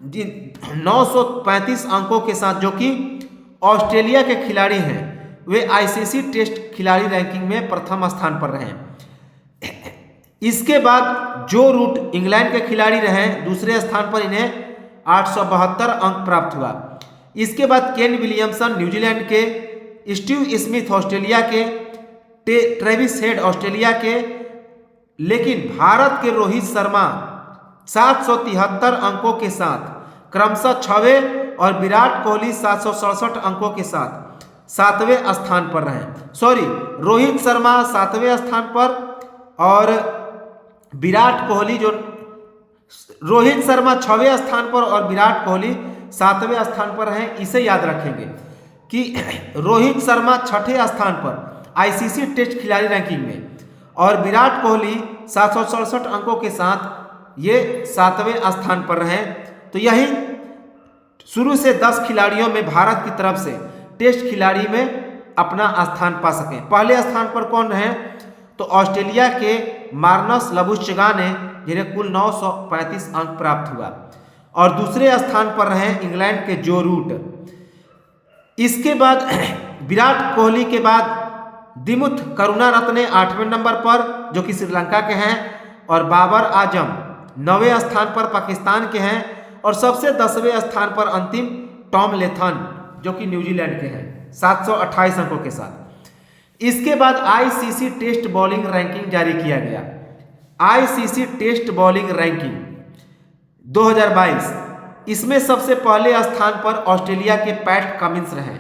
935 अंकों के साथ, जो कि ऑस्ट्रेलिया के खिलाड़ी हैं, वे आईसीसी टेस्ट खिलाड़ी रैंकिंग में प्रथम स्थान पर रहे। इसके बाद जो रूट इंग्लैंड के खिलाड़ी रहे, दूसरे स्थान पर इन्हें 872 अंक प्राप्त हुआ। इसके बाद केन विलियमसन न्यूजीलैंड के, स्टीव स्मिथ ऑस्ट्रेलिया के, ट्रेविस हेड ऑस्ट्रेलिया के, लेकिन भारत के रोहित शर्मा 773 अंकों के साथ क्रमशः 6वें और विराट कोहली 767 अंकों के साथ 7वें स्थान पर रहे। रोहित शर्मा 7वें स्थान पर और विराट कोहली रोहित शर्मा 6वें स्थान पर और विराट कोहली 7वें स्थान पर हैं। इसे याद रखेंगे कि रोहित शर्मा 6ठे स्थान पर आईसीसी टेस्ट खिलाड़ी रैंकिंग में और विराट कोहली 767 अंकों के साथ ये 7वें स्थान पर रहे। तो यही शुरू से 10 खिलाड़ियों में भारत की तरफ से टेस्ट खिलाड़ी में अपना स्थान पा सके। पहले स्थान पर कौन रहे? तो ऑस्ट्रेलिया के मार्नस लाबुस्चेगाने, जिन्हें कुल 935 अंक प्राप्त हुआ, और दूसरे स्थान पर रहे इंग्लैंड के जो रूट। इसके बाद विराट कोहली के बाद दिमुथ करुणारत्ने 8वें नंबर पर, जो कि श्रीलंका के हैं, और बाबर आजम 9वें स्थान पर पाकिस्तान के हैं, और सबसे 10वें स्थान पर अंतिम टॉम लेथन, जो कि न्यूजीलैंड के हैं, 728 अंकों के साथ। इसके बाद आईसीसी टेस्ट बॉलिंग रैंकिंग जारी किया गया। आईसीसी टेस्ट बॉलिंग रैंकिंग 2022, इसमें सबसे पहले स्थान पर ऑस्ट्रेलिया के पैट कमिंस रहे।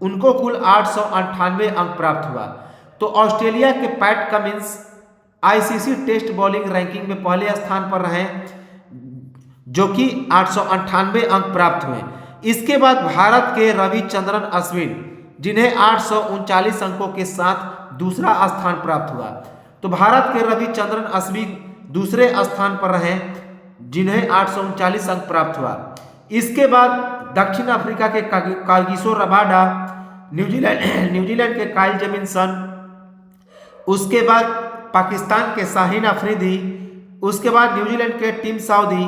उनको कुल 898 अंक प्राप्त हुआ। तो ऑस्ट्रेलिया के Pat Cummins ICC test bowling ranking में पहले स्थान पर रहे, जो कि 898 अंक प्राप्त हुए। इसके बाद भारत के रविचंद्रन अश्विन, जिन्हें 839 अंकों के साथ दूसरा स्थान प्राप्त हुआ। तो भारत के रविचंद्रन अश्विन दूसरे स्थान पर रहे, जिन्हें 839 अंक प्राप्त हुआ। इसके बाद दक्षिण अफ्रीका के कागिसो रबाडा, न्यूजीलैंड के काइल जेमिसन, उसके बाद पाकिस्तान के शाहीन अफरीदी, उसके बाद न्यूजीलैंड के टिम साउदी,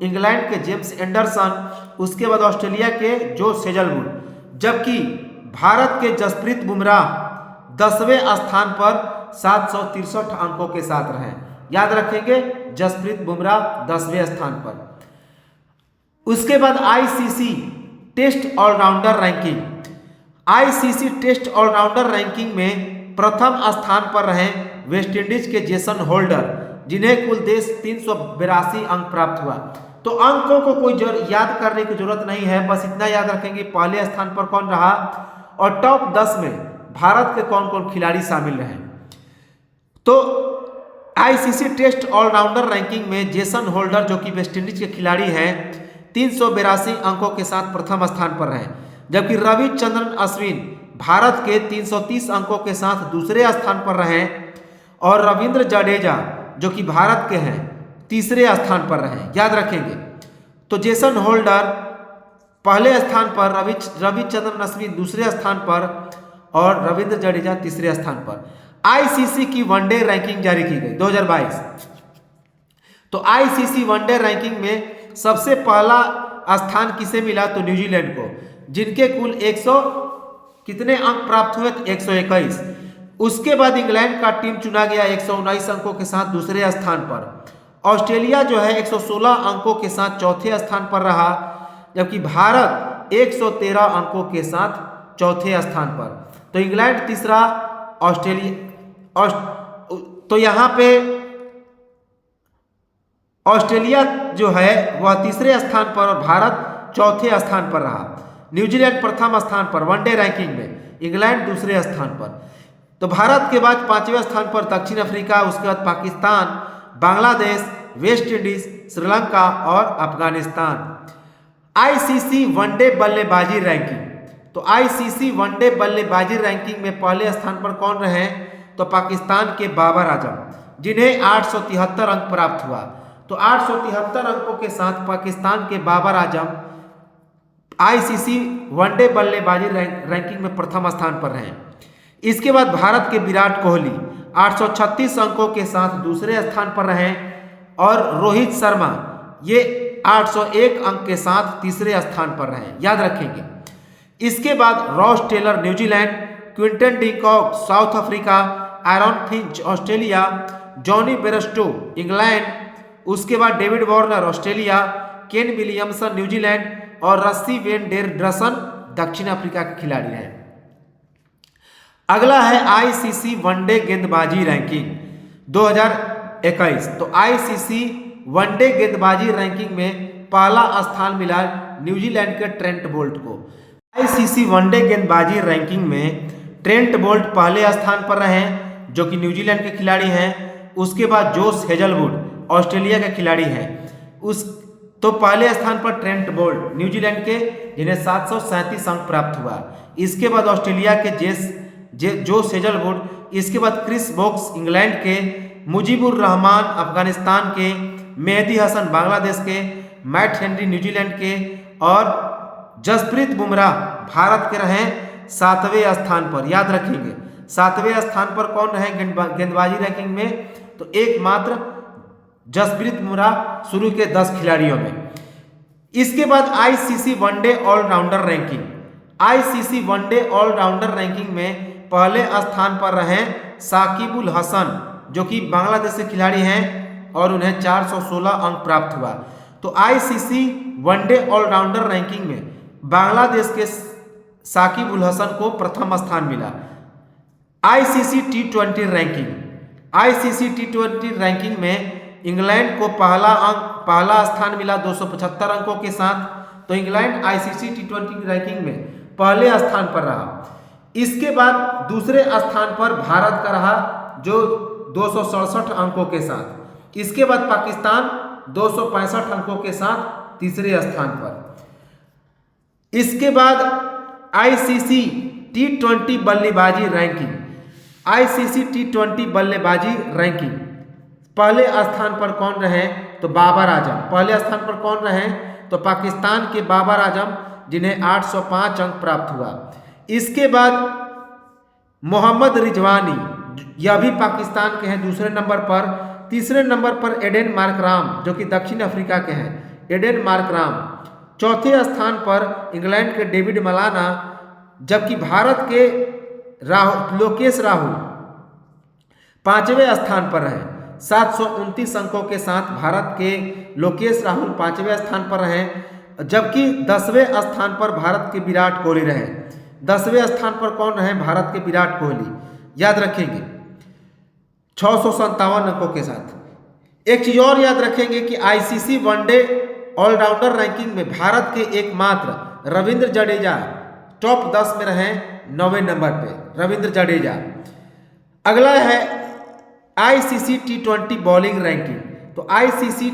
इंग्लैंड के जेम्स एंडरसन, उसके बाद ऑस्ट्रेलिया के जोश हेजलवुड, जबकि भारत के जसप्रीत बुमराह 10वें स्थान पर 763 अंकों के साथ रहे। याद रखेंगे, जसप्रीत बुमराह 10वें स्थान पर। उसके बाद ICC test allrounder ranking, ICC test allrounder ranking में प्रथम स्थान पर रहे वेस्टइंडीज के जेसन होल्डर, जिन्हें कुल 382 अंक प्राप्त हुआ। तो अंकों को कोई याद करने की जरूरत नहीं है, बस इतना याद रखेंगे पहले स्थान पर कौन रहा और टॉप 10 में भारत के कौन कौन खिलाड़ी शामिल रहे। तो आईसीसी टेस्ट ऑलराउंडर रैंकिंग में जेसन होल्डर, जो कि वेस्टइंडीज के खिलाड़ी हैं, 382 अंकों के साथ प्रथम स्थान पर रहे, जबकि रविचंद्रन अश्विन भारत के 330 अंकों के साथ दूसरे स्थान पर रहे और रविंद्र जडेजा, जो कि भारत के हैं, तीसरे स्थान पर रहे। याद रखेंगे। तो जेसन होल्डर पहले स्थान पर, रविचंद्रन अश्विन दूसरे स्थान पर और रविंद्र जडेजा तीसरे स्थान पर। आईसीसी की वनडे रैंकिंग जारी की गई 2022। तो आईसीसी वनडे रैंकिंग में सबसे पहला स्थान किसे मिला? तो न्यूजीलैंड को, जिनके कुल 100 कितने अंक प्राप्त हुए? 121। उसके बाद इंग्लैंड का टीम चुना गया 119 अंकों के साथ दूसरे स्थान पर। ऑस्ट्रेलिया जो है 116 अंकों के साथ चौथे स्थान पर रहा, जबकि भारत 113 अंकों के साथ चौथे स्थान पर। तो इंग्लैंड तीसरा, तो यहाँ पे ऑस्ट्रेलिया जो है वह तीसरे स्थान पर और भारत चौथे स्थान पर रहा। न्यूजीलैंड प्रथम स्थान पर वनडे रैंकिंग में, इंग्लैंड दूसरे स्थान पर। तो भारत के बाद 5वें स्थान पर दक्षिण अफ्रीका, उसके बाद पाकिस्तान, बांग्लादेश, वेस्ट इंडीज, श्रीलंका और अफगानिस्तान। आईसीसी वनडे बल्लेबाजी रैंकिंग, तो आईसीसी वनडे बल्लेबाजी रैंकिंग में पहले स्थान पर कौन रहे? तो पाकिस्तान के बाबर आजम, जिन्हें 873 अंक प्राप्त हुआ। तो 873 अंकों के साथ पाकिस्तान के बाबर आजम आईसीसी वनडे बल्लेबाजी रैंकिंग में प्रथम स्थान पर रहे। इसके बाद भारत के विराट कोहली 836 अंकों के साथ दूसरे स्थान पर रहे और रोहित शर्मा ये 801 अंक के साथ तीसरे स्थान पर रहे। याद रखेंगे। इसके बाद Ross Taylor New Zealand, Quinton de Kock South Africa, Aaron Finch Australia, Jonny Bairstow England, उसके बाद David Warner Australia, Kane Williamson New Zealand और रस्सी वेन डेर ड्रसन दक्षिण अफ्रीका के खिलाड़ी हैं। अगला है आईसीसी वनडे गेंदबाजी रैंकिंग 2021। तो आईसीसी वनडे गेंदबाजी रैंकिंग में पहला स्थान मिला न्यूजीलैंड के ट्रेंट बोल्ट को। आईसीसी वनडे गेंदबाजी रैंकिंग में ट्रेंट बोल्ट पहले स्थान पर रहे, जो कि न्यूजीलैंड के खिलाड़ी हैं। उसके बाद जोश हेजलवुड ऑस्ट्रेलिया के खिलाड़ी हैं। तो पहले स्थान पर ट्रेंट बोल्ट न्यूजीलैंड के, जिन्हें 737 अंक प्राप्त हुआ। इसके बाद ऑस्ट्रेलिया के जोश हेजलवुड, इसके बाद क्रिस वोक्स इंग्लैंड के, मुजीबुर रहमान अफगानिस्तान के, मेहदी हसन बांग्लादेश के, मैट हेनरी न्यूजीलैंड के और जसप्रीत बुमराह भारत के रहे 7वें स्थान पर। याद रखेंगे 7वें स्थान पर कौन रहे गेंदबाजी रैंकिंग में? तो एकमात्र जसप्रीत बुमराह शुरू के 10 खिलाड़ियों में। इसके बाद ICC one day allrounder ranking, ICC one day allrounder ranking में पहले स्थान पर रहे साकिबुल हसन, जो कि बांग्लादेश से खिलाड़ी हैं और उन्हें 416 अंक प्राप्त हुआ। तो आईसीसी वनडे ऑलराउंडर रैंकिंग में बांग्लादेश के साकिबुल हसन को प्रथम स्थान मिला। आईसीसी टी20 रैंकिंग, आईसीसी टी20 रैंकिंग में इंग्लैंड को पहला स्थान मिला 275 अंकों के साथ। तो इंग्लैंड आईसीसी टी20 रैंकिंग में पहले स्थान पर रहा। इसके बाद दूसरे स्थान पर भारत का रहा जो 267 अंकों के साथ। इसके बाद पाकिस्तान 265 अंकों के साथ तीसरे स्थान पर। इसके बाद आईसीसी T20 बल्लेबाजी रैंकिंग, आईसीसी T20 बल्लेबाजी रैंकिंग पहले स्थान पर कौन रहे तो बाबर आजम। पहले स्थान पर कौन रहे तो पाकिस्तान के बाबर आजम, जिन्हें 805 अंक प्राप्त हुआ। इसके बाद मोहम्मद रिजवानी, यह भी पाकिस्तान के हैं, दूसरे नंबर पर। तीसरे नंबर पर एडेन मार्कराम जो कि दक्षिण अफ्रीका के हैं, एडेन मार्कराम। चौथे स्थान पर इंग्लैंड के डेविड मलाना, जबकि भारत के लोकेश राहुल पांचवें स्थान पर रहे 729 अंकों के साथ। भारत के लोकेश राहुल पांचवें स्थान पर रहे, जबकि 10वें स्थान पर भारत के विराट कोहली रहे। 10वें स्थान पर कौन रहे भारत के विराट कोहली, याद रखेंगे 657 अंकों के साथ। एक चीज और याद रखेंगे कि आईसीसी वनडे ऑलराउंडर रैंकिंग में भारत के एकमात्र रविंद्र जडेजा टॉप 10 में रहे 9वें नंबर पे, रविंद्र जडेजा। अगला है आईसीसी T20 बॉलिंग रैंकिंग। तो आईसीसी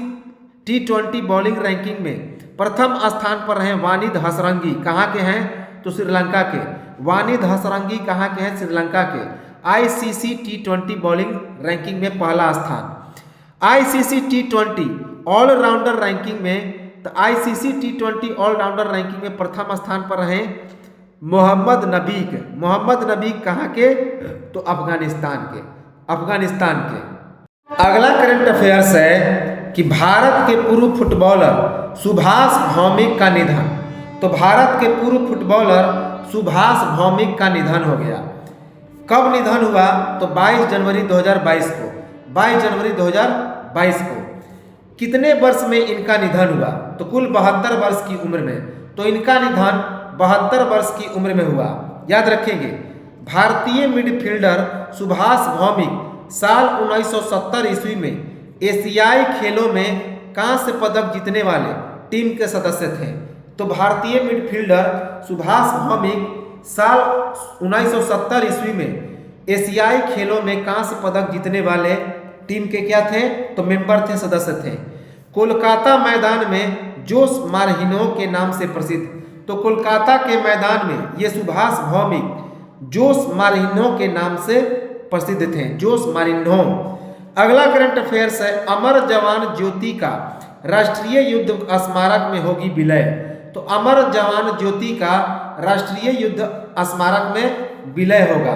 T20 बॉलिंग रैंकिंग में प्रथम स्थान पर रहे वानिद हसरंगी, कहाँ के हैं तो श्रीलंका के। वानिद हसरंगी कहाँ के हैं, श्रीलंका के। आईसीसी T20 बॉलिंग रैंकिंग में पहला स्थान। आईसीसी T20 ऑलराउंडर रैंकिंग में, तो आईसीसी T20 ऑलराउंडर रैंकिंग में प्रथम स्थान पर रहे मोहम्मद नबी। मोहम्मद नबी कहाँ के तो अफगानिस्तान के, अफगानिस्तान के। अगला करंट अफेयर्स है कि भारत के पूर्व फुटबॉलर सुभाष भौमिक का निधन। तो भारत के पूर्व फुटबॉलर सुभाष भौमिक का निधन हो गया। कब निधन हुआ तो 22 जनवरी 2022 को, 22 जनवरी 2022 को। कितने वर्ष में इनका निधन हुआ तो कुल 72 वर्ष की उम्र में। तो इनका निधन 72 वर्ष की उम्र में हुआ, याद रखेंगे। भारतीय मिडफील्डर सुभाष भौमिक साल 1970 ईस्वी में एशियाई खेलों में कांस्य पदक जीतने वाले टीम के सदस्य थे। तो भारतीय मिडफील्डर सुभाष भौमिक साल 1970 ईस्वी में एशियाई खेलों में कांस्य पदक जीतने वाले टीम के क्या थे तो मेंबर थे, सदस्य थे। कोलकाता मैदान में जोस मार्हिनो के नाम से प्रसिद्ध। तो कोलकाता के मैदान में ये सुभाष भौमिक जोस मार्हिनो के नाम से प्रसिद्ध थे, जोस मार्हिनो। अगला करंट अफेयर्स है अमर जवान ज्योति का राष्ट्रीय युद्ध स्मारक में होगी विलय। तो अमर जवान ज्योति का राष्ट्रीय युद्ध स्मारक में विलय होगा।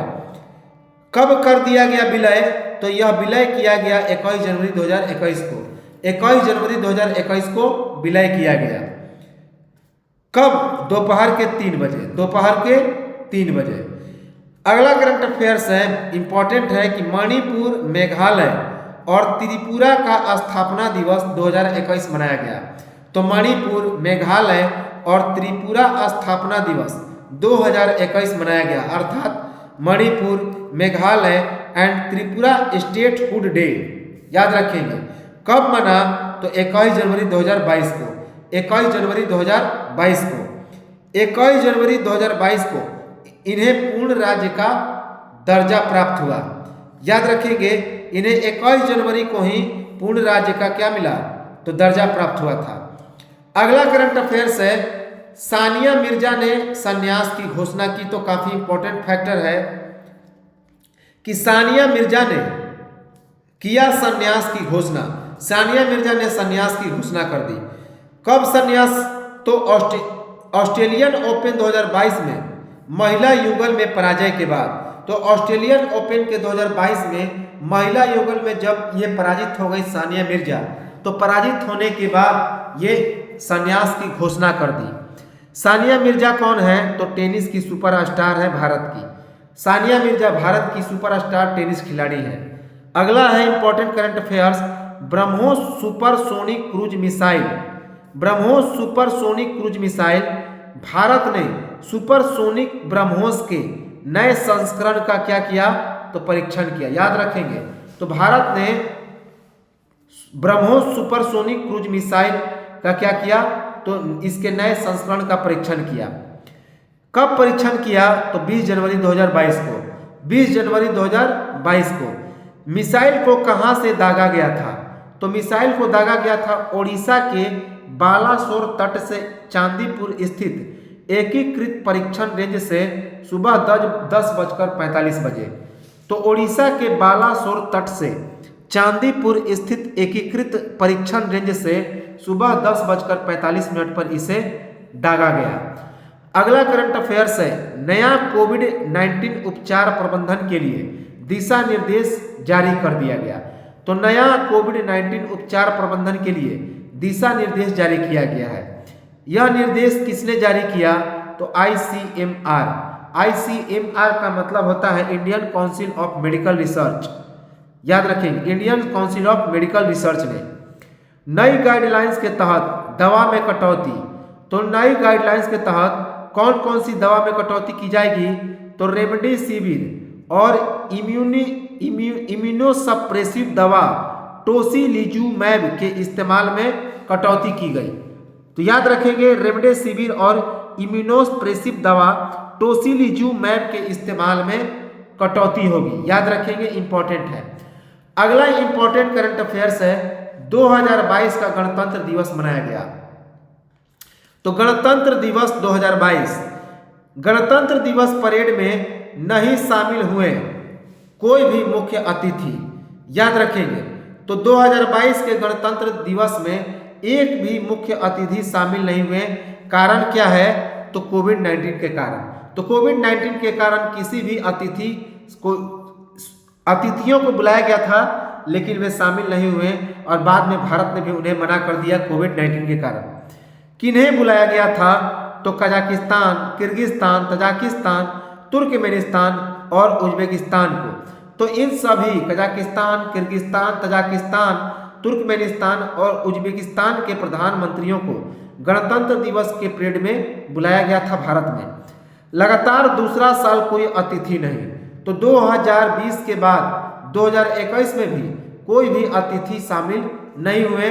कब कर दिया गया विलय तो यह विलय किया गया 21 जनवरी 2021 को। 21 जनवरी 2021 को विलय किया गया। कब दोपहर के 3 बजे, दोपहर के 3 बजे। अगला करंट अफेयर्स है, इंपॉर्टेंट है कि मणिपुर, मेघालय और त्रिपुरा का स्थापना दिवस 2021 मनाया गया। तो मणिपुर, मेघालय और त्रिपुरा स्थापना दिवस 2021 मनाया गया, अर्थात Manipur, Meghalaya and Tripura statehood day, याद रखेंगे। कब मना तो 21 जनवरी 2022 को, 21 जनवरी 2022 को। 21 जनवरी 2022 को इन्हें पूर्ण राज्य का दर्जा प्राप्त हुआ, याद रखेंगे। इन्हें 21 जनवरी को ही पूर्ण राज्य का क्या मिला तो दर्जा प्राप्त हुआ था। अगला करंट अफेयर्स है, सानिया मिर्जा ने संन्यास की घोषणा की। तो काफी इंपॉर्टेंट फैक्टर है कि सानिया मिर्जा ने किया संन्यास की घोषणा। सानिया मिर्जा ने संन्यास की घोषणा कर दी। कब संन्यास तो ऑस्ट्रेलियन ओपन 2022 में महिला युगल में पराजय के बाद। तो ऑस्ट्रेलियन ओपन के 2022 में महिला युगल में जब ये पराजित हो गई सानिया मिर्जा, तो पराजित होने के बाद ये संन्यास की घोषणा कर दी। सानिया मिर्जा कौन है तो टेनिस की सुपरस्टार है भारत की। सानिया मिर्जा भारत की सुपरस्टार टेनिस खिलाड़ी है। अगला है important current affairs, BrahMos supersonic cruise missile. BrahMos supersonic cruise missile, Bharat ने सुपरसोनिक ब्रह्मोस के नए संस्करण का क्या किया तो परीक्षण किया, याद रखेंगे। तो भारत ने ब्रह्मोस सुपरसोनिक क्रूज मिसाइल का क्या किया तो इसके नए संस्करण का परीक्षण किया। कब परीक्षण किया? तो 20 जनवरी 2022 को। 20 जनवरी 2022 को। मिसाइल को कहां से दागा गया था? तो मिसाइल को दागा गया था ओडिशा के बालासोर तट से चांदीपुर स्थित एकीकृत परीक्षण रेंज से सुबह 10:45 बजे। तो ओडिशा के बालासोर तट से चांदीपुर स्थित एकीकृत परीक्षण रेंज से सुबह 10:45 पर इसे दागा गया। अगला करंट अफेयर्स है, नया कोविड-19 उपचार प्रबंधन के लिए दिशा निर्देश जारी कर दिया गया। तो नया कोविड-19 उपचार प्रबंधन के लिए दिशा निर्देश जारी किया गया है। यह निर्देश किसने जारी किया? तो ICMR। ICMR का मतलब होता है Indian council of medical research. याद रखेंगे, Indian council of medical research ने नई गाइडलाइंस के तहत दवा में कटौती। तो नई गाइडलाइंस के तहत कौन कौन सी दवा में कटौती की जाएगी? तो रेमडेसिविर और इम्यूनोसप्रेसिव दवा टोसिलिजुमैब के इस्तेमाल में कटौती की गई। तो याद रखेंगे, रेमडेसिविर और इम्यूनोसप्रेसिव दवा टोसिलिजुमैब के इस्तेमाल में कटौती होगी। याद रखेंगे, इंपॉर्टेंट है। अगला इंपॉर्टेंट करंट अफेयर्स है, 2022 का गणतंत्र दिवस मनाया गया। तो गणतंत्र दिवस 2022, गणतंत्र दिवस परेड में नहीं शामिल हुए कोई भी मुख्य अतिथि। याद रखेंगे, तो 2022 के गणतंत्र दिवस में एक भी मुख्य अतिथि शामिल नहीं हुए। कारण क्या है? तो कोविड-19 के कारण। तो कोविड-19 के कारण किसी भी अतिथियों को बुलाया गया था, लेकिन वे शामिल नहीं हुए और बाद में भारत ने भी उन्हें मना कर दिया कोविड-19 के कारण। किन्हें बुलाया गया था? तो कजाकिस्तान, किर्गिस्तान, तजाकिस्तान, तुर्कमेनिस्तान और उज्बेकिस्तान को। तो इन सभी कजाकिस्तान, किर्गिस्तान, तजाकिस्तान, तुर्कमेनिस्तान और उज्बेकिस्तान के प्रधानमंत्रियों को गणतंत्र दिवस के परेड में बुलाया गया था भारत में। लगातार दूसरा साल कोई अतिथि नहीं। तो 2020 के बाद 2021 में भी कोई भी अतिथि शामिल नहीं हुए।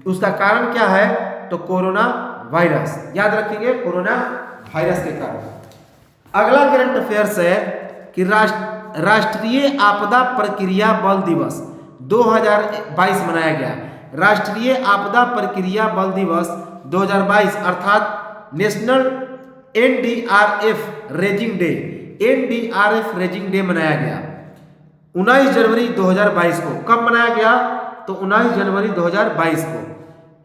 उसका कारण क्या है? तो कोरोना वायरस। याद रखेंगे, कोरोना वायरस के कारण। अगला करंट अफेयर्स है कि राष्ट्रीय आपदा प्रक्रिया बल दिवस 2022 मनाया गया। राष्ट्रीय आपदा प्रक्रिया बल दिवस 2022 अर्थात national NDRF raising day, NDRF raising day मनाया गया 19 जनवरी 2022 को। कब मनाया गया? तो 19 जनवरी 2022 को।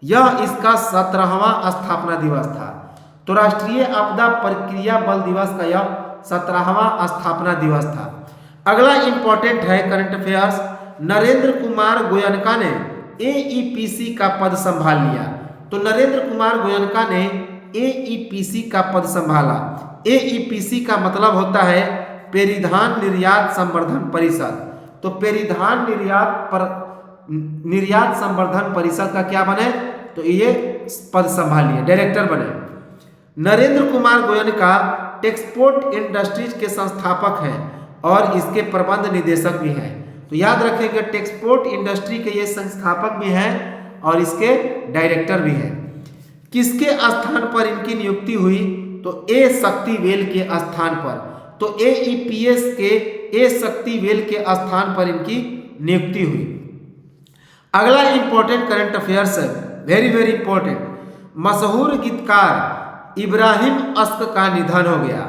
यह इसका 17वां स्थापना दिवस था। तो राष्ट्रीय आपदा प्रक्रिया बल दिवस का यह 17वां स्थापना दिवस था। अगला इंपॉर्टेंट है करंट अफेयर्स, नरेंद्र कुमार गोयनका ने AEPC का पद संभाल लिया। तो नरेंद्र कुमार गोयनका ने AEPC का पद संभाला। AEPC का मतलब होता है परिधान निर्यात संवर्धन परिषद। तो परिधान निर्यात संवर्धन परिषद का क्या बने? तो ये पद संभालिए, डायरेक्टर बने। नरेंद्र कुमार गोयनका टेक्सपोर्ट इंडस्ट्रीज के संस्थापक हैं और इसके प्रबंध निदेशक भी हैं। तो याद रखेंगे, टेक्सपोर्ट इंडस्ट्री के ये संस्थापक भी हैं और इसके डायरेक्टर भी हैं। किसके स्थान पर इनकी नियुक्ति हुई? तो ए शक्तिवेल के स्थान पर। तो AEPS के ए शक्तिवेल के स्थान पर इनकी नियुक्ति हुई। अगला इंपॉर्टेंट करंट अफेयर्स है, वेरी वेरी इंपॉर्टेंट, मशहूर गीतकार इब्राहिम अस्क का निधन हो गया।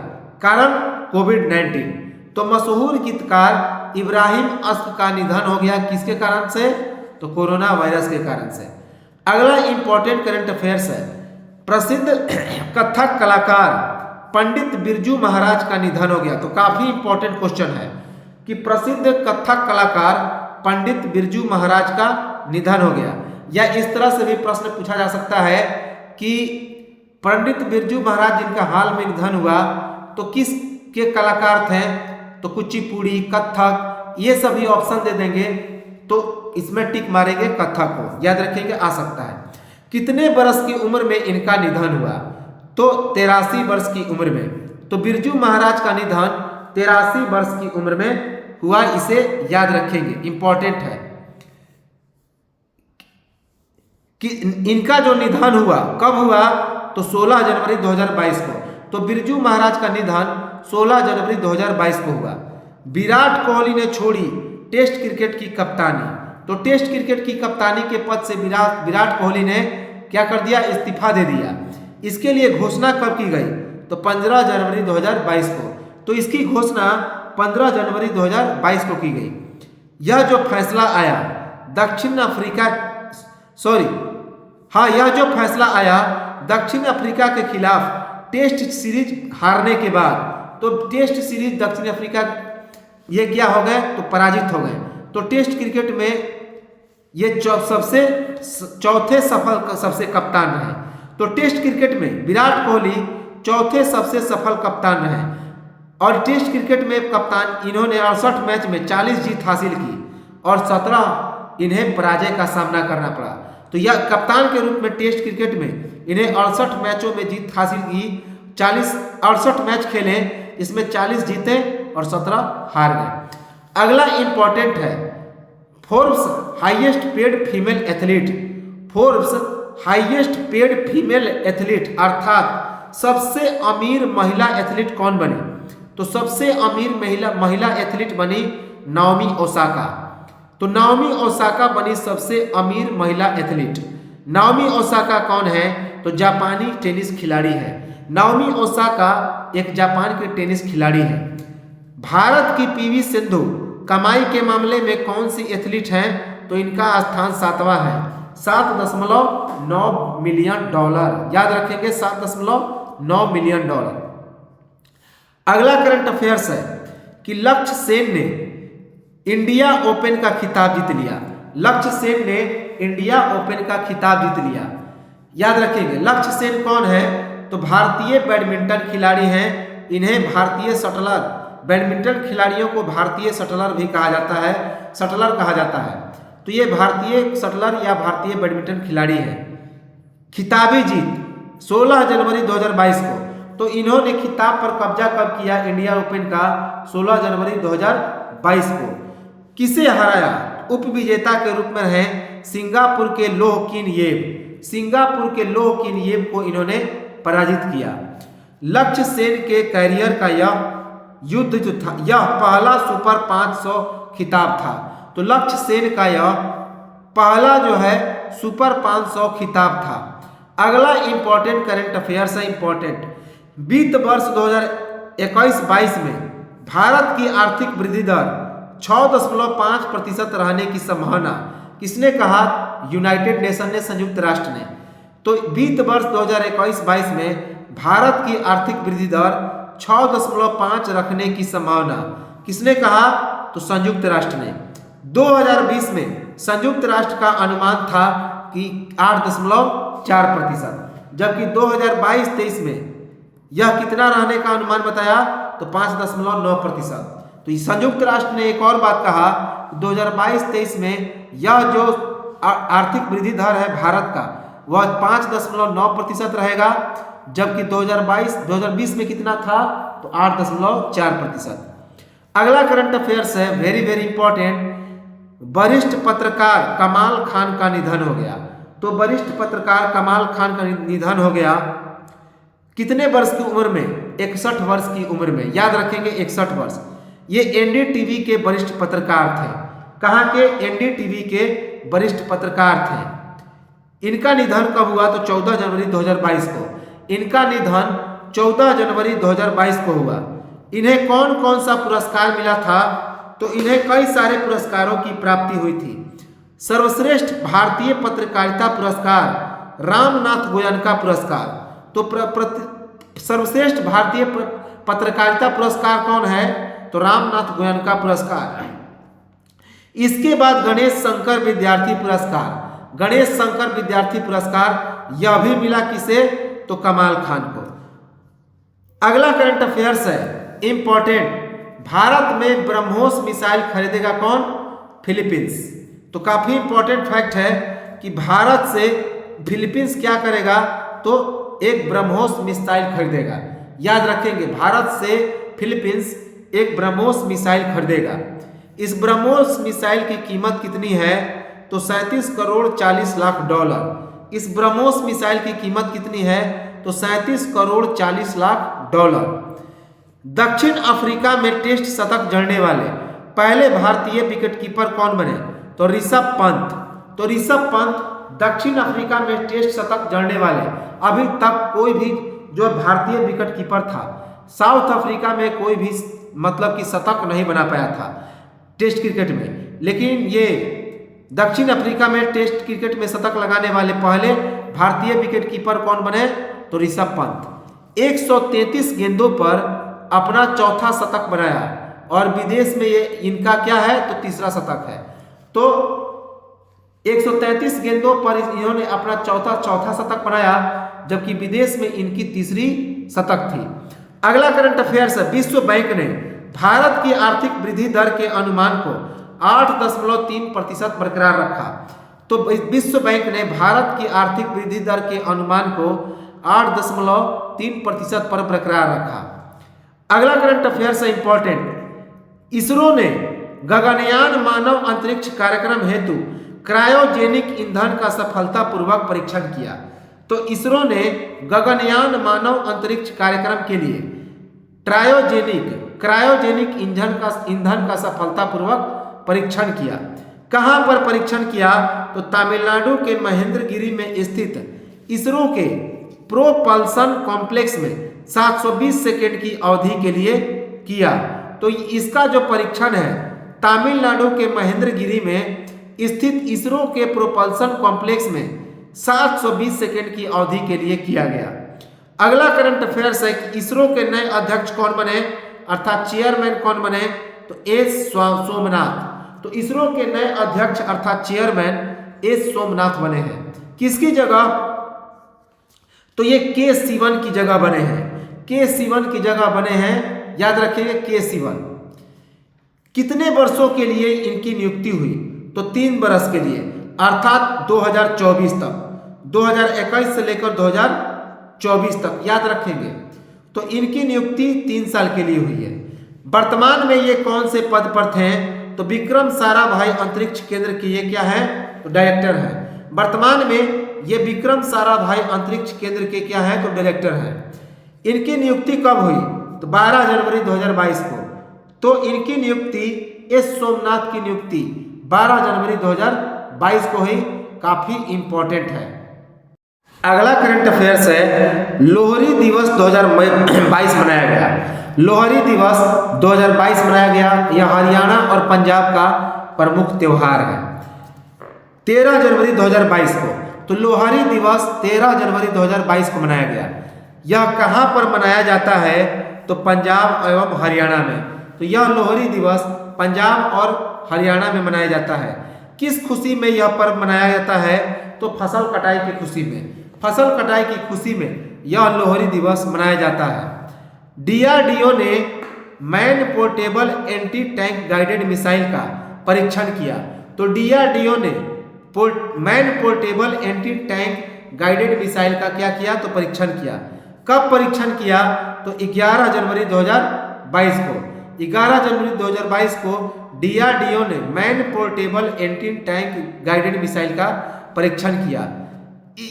कारण कोविड-19। तो मशहूर गीतकार इब्राहिम अस्क का निधन हो गया किसके कारण से? तो कोरोना वायरस के कारण से। अगला इंपॉर्टेंट करंट अफेयर्स है, प्रसिद्ध कथक कलाकार पंडित बिरजू महाराज का निधन हो गया। तो काफी इंपॉर्टेंट क्वेश्चन है कि प्रसिद्ध कथक कलाकार पंडित बिरजू महाराज का निधन हो गया। या इस तरह से भी प्रश्न पूछा जा सकता है कि पंडित बिरजू महाराज जिनका हाल में निधन हुआ तो किस के कलाकार थे? तो कुचिपुड़ी, कथक, ये सभी ऑप्शन दे देंगे तो इसमें टिक मारेंगे कथक को। याद रखेंगे, आ सकता है। कितने वर्ष की उम्र में इनका निधन हुआ? तो 83 वर्ष की उम्र में। तो बिरजू महाराज का निधन 83 वर्ष की उम्र में हुआ, इसे याद रखेंगे, इंपॉर्टेंट है कि इनका जो निधन हुआ कब हुआ? तो 16 जनवरी 2022 को। तो बिरजू महाराज का निधन 16 जनवरी 2022 को हुआ। विराट कोहली ने छोड़ी टेस्ट क्रिकेट की कप्तानी। तो टेस्ट क्रिकेट की कप्तानी के पद से विराट कोहली ने क्या कर दिया, इस्तीफा दे दिया। इसके लिए घोषणा कब की गई, तो 15 जनवरी 2022 को। तो इसकी घोषणा 15 जनवरी 2022 को की गई। यह जो फैसला आया दक्षिण अफ्रीका के खिलाफ टेस्ट सीरीज हारने के बाद, तो टेस्ट सीरीज दक्षिण अफ्रीका ये क्या हो गए, तो पराजित हो गए। तो टेस्ट क्रिकेट में ये चौथे सबसे कप्तान रहे। तो टेस्ट क्रिकेट में विराट कोहली चौथे सबसे सफल कप्तान रहे और टेस्ट क्रिकेट में कप्तान इन्होंने 68 मैच में 40 जीत हासिल की और 17 इन्हें पराजय का सामना करना पड़ा। तो यह कप्तान के रूप में टेस्ट क्रिकेट में इन्हें 68 मैचों में जीत हासिल की। 68 मैच खेले, इसमें 40 जीते और 17 हार गए। अगला इंपॉर्टेंट है Forbes highest paid female athlete. Forbes highest paid female athlete अर्थात सबसे अमीर महिला एथलीट कौन बनी, तो सबसे अमीर महिला एथलीट बनी नाओमी ओसाका। तो नाओमी ओसाका बनी सबसे अमीर महिला एथलीट। नाओमी ओसाका कौन है, तो जापानी टेनिस खिलाड़ी है। नाओमी ओसाका एक जापान की टेनिस खिलाड़ी है। भारत की पीवी सिंधु कमाई के मामले में कौन सी एथलीट हैं, तो इनका स्थान 7वां है, $7.9 मिलियन। याद रखेंगे, $7.9 मिलियन। अगला करंट अफेयर्स है कि लक्ष्य सेन ने इंडिया ओपन का खिताब जीत लिया। लक्ष्य सेन ने इंडिया ओपन का खिताब जीत लिया। याद रखेंगे, लक्ष्य सेन कौन है, तो भारतीय बैडमिंटन खिलाड़ी हैं। इन्हें भारतीय शटलर, बैडमिंटन खिलाड़ियों को भारतीय शटलर भी कहा जाता है, शटलर कहा जाता है। तो ये भारतीय शटलर या भारतीय बैडमिंटन खिलाड़ी है। खिताबी जीत 16 जनवरी 2022 को। तो इन्होंने खिताब पर कब्जा कब किया, इंडिया ओपन का 16 जनवरी 2022 को। किसे हराया, उप विजेता के रूप में रहे सिंगापुर के लोह किन येव। सिंगापुर के लोह किन येव को इन्होंने पराजित किया। लक्ष्य सेन के कैरियर का यह युद्ध जो था, यह पहला सुपर 500 खिताब था। तो लक्ष्य सेन का यह पहला जो है सुपर 500 खिताब था। अगला इंपॉर्टेंट करंट अफेयर्स है, इंपॉर्टेंट। वित्त वर्ष 2021-22 में भारत की आर्थिक वृद्धि दर 6.5% रहने की संभावना किसने कहा, यूनाइटेड नेशन ने, संयुक्त राष्ट्र ने। तो वित्त वर्ष 2021-22 में भारत की आर्थिक वृद्धि दर 6.5 रखने की संभावना किसने कहा, तो संयुक्त राष्ट्र ने। 2020 में संयुक्त राष्ट्र का अनुमान था कि 8.4%, जबकि 2022-23 में यह कितना रहने का अनुमान बताया, तो 5.9%। तो संयुक्त राष्ट्र ने एक और बात कहा, 2022-23 में यह जो आर्थिक वृद्धि दर है भारत का, वह 5.9% रहेगा, जबकि 2020 में कितना था, तो 8.4%। अगला करंट अफेयर्स है, वेरी वेरी इंपॉर्टेंट। वरिष्ठ पत्रकार कमाल खान का निधन हो गया। तो वरिष्ठ पत्रकार कमाल खान का निधन हो गया। कितने वर्ष की उम्र में, 61 वर्ष की उम्र में। याद रखेंगे, 61 वर्ष। ये एनडीटीवी के वरिष्ठ पत्रकार थे। कहाँ के, एनडीटीवी के वरिष्ठ पत्रकार थे। इनका निधन कब हुआ, तो 14 जनवरी 2022 को। इनका निधन 14 जनवरी 2022 को हुआ। इन्हें कौन कौन सा पुरस्कार मिला था, तो इन्हें कई सारे पुरस्कारों की प्राप्ति हुई थी। सर्वश्रेष्ठ भारतीय पत्रकारिता पुरस्कार, रामनाथ गोयनका पुरस्कार। तो सर्वश्रेष्ठ भारतीय पत्रकारिता पुरस्कार कौन है, तो रामनाथ गोयनका पुरस्कार। इसके बाद गणेश शंकर विद्यार्थी पुरस्कार। गणेश शंकर विद्यार्थी पुरस्कार यह भी मिला किसे, तो कमाल खान को। अगला करंट अफेयर्स है, इंपॉर्टेंट। भारत में ब्रह्मोस मिसाइल खरीदेगा कौन, फिलीपींस। तो काफी इंपॉर्टेंट फैक्ट है कि भारत से फिलीपींस क्या करेगा, तो एक ब्रह्मोस मिसाइल खरीदेगा। याद रखेंगे, भारत से फिलीपींस एक ब्रह्मोस मिसाइल खरीदेगा। इस ब्रह्मोस मिसाइल की कीमत कितनी है, तो $37 करोड़ 40 लाख। इस ब्रह्मोस मिसाइल की कीमत कितनी है, तो 37 करोड़ 40 लाख डॉलर। दक्षिण अफ्रीका में टेस्ट शतक जड़ने वाले पहले भारतीय विकेटकीपर कौन बने? तो ऋषभ पंत। तो ऋषभ पंत दक्षिण अफ्रीका में टेस्ट शतक जड़ने वाले अभी तक कोई भी जो भारतीय विकेटकीपर था साउथ अफ्रीका में कोई भी मतलब कि शतक नहीं बना पाया था टेस्ट क्रिकेट में, लेकिन ये दक्षिण अफ्रीका में टेस्ट क्रिकेट में शतक लगाने वाले पहले भारतीय विकेटकीपर कौन बने? तो ऋषभ पंत 133 गेंदों पर अपना चौथा शतक बनाया और विदेश में ये इनका क्या है? तो तीसरा शतक है। तो 133 गेंदों पर इन्होंने अपना चौथा शतक बनाया, जबकि विदेश में इनकी तीसरी शतक थी। अगला करंट अफेयर्स है, विश्व बैंक ने भारत की आर्थिक वृद्धि दर के अनुमान को 8.3% बरकरार रखा। तो विश्व बैंक ने भारत की आर्थिक वृद्धि दर के अनुमान को 8.3% पर बरकरार रखा। अगला करंट अफेयर्स है इंपॉर्टेंट, इसरो ने गगनयान मानव अंतरिक्ष कार्यक्रम हेतु क्रायोजेनिक ईंधन का सफलतापूर्वक परीक्षण किया। तो इसरो ने गगनयान मानव अंतरिक्ष कार्यक्रम के लिए क्रायोजेनिक ईंधन का सफलतापूर्वक परीक्षण किया। कहां पर परीक्षण किया? तो तमिलनाडु के महेंद्रगिरी में स्थित इसरो के प्रोपल्सन कॉम्प्लेक्स में 720 सेकेंड की अवधि के लिए किया। तो इसका जो परीक्षण है तमिलनाडु के महेंद्रगिरी में स्थित इसरो के प्रोपल्सन कॉम्प्लेक्स में 720 सेकेंड की अवधि के लिए किया गया। अगला करंट अफेयर्स है कि इसरो के नए अध्यक्ष कौन बने, अर्थात चेयरमैन कौन बने? तो एस सोमनाथ। तो इसरो के नए अध्यक्ष अर्थात चेयरमैन एस सोमनाथ बने हैं। किसकी जगह? तो ये के सिवन की जगह बने हैं। के सिवन की जगह बने हैं, याद रखिएगा के सिवन। कितने वर्षों के लिए इनकी नियुक्ति हुई? तो 3 वर्ष के लिए, अर्थात 2024 तक, 2021 से लेकर 2024 तक, याद रखेंगे। तो इनकी नियुक्ति 3 साल के लिए हुई है। वर्तमान में ये कौन से पद पर थे? तो विक्रम साराभाई अंतरिक्ष केंद्र के ये क्या है? तो डायरेक्टर है। वर्तमान में ये विक्रम साराभाई अंतरिक्ष केंद्र के क्या है? तो डायरेक्टर है। इनकी नियुक्ति कब हुई? तो 12 जनवरी 2022 को। तो इनकी नियुक्ति एस सोमनाथ की नियुक्ति 12 जनवरी 2022 को हुई। काफी इंपॉर्टेंट है। अगला करंट अफेयर्स है, लोहरी दिवस 2022 मनाया गया। लोहरी दिवस 2022 मनाया गया। यह हरियाणा और पंजाब का प्रमुख त्योहार है। 13 जनवरी 2022 को, तो लोहरी दिवस 13 जनवरी 2022 को मनाया गया। यह कहां पर मनाया जाता है? तो पंजाब एवं हरियाणा में। तो यह लोहरी दिवस पंजाब और हरियाणा में मनाया जाता है। किस खुशी में यह पर्व मनाया जाता है? तो फसल कटाई की खुशी में। फसल कटाई की खुशी में यह लोहरी दिवस मनाया जाता है। डीआरडीओ ने man portable anti tank guided missile का परीक्षण किया। तो डीआरडीओ ने man portable anti tank guided missile का क्या किया? तो परीक्षण किया। कब परीक्षण किया? तो 11 जनवरी 2022 को। 11 जनवरी 2022 को डीआरडीओ ने man portable anti tank guided missile का परीक्षण किया।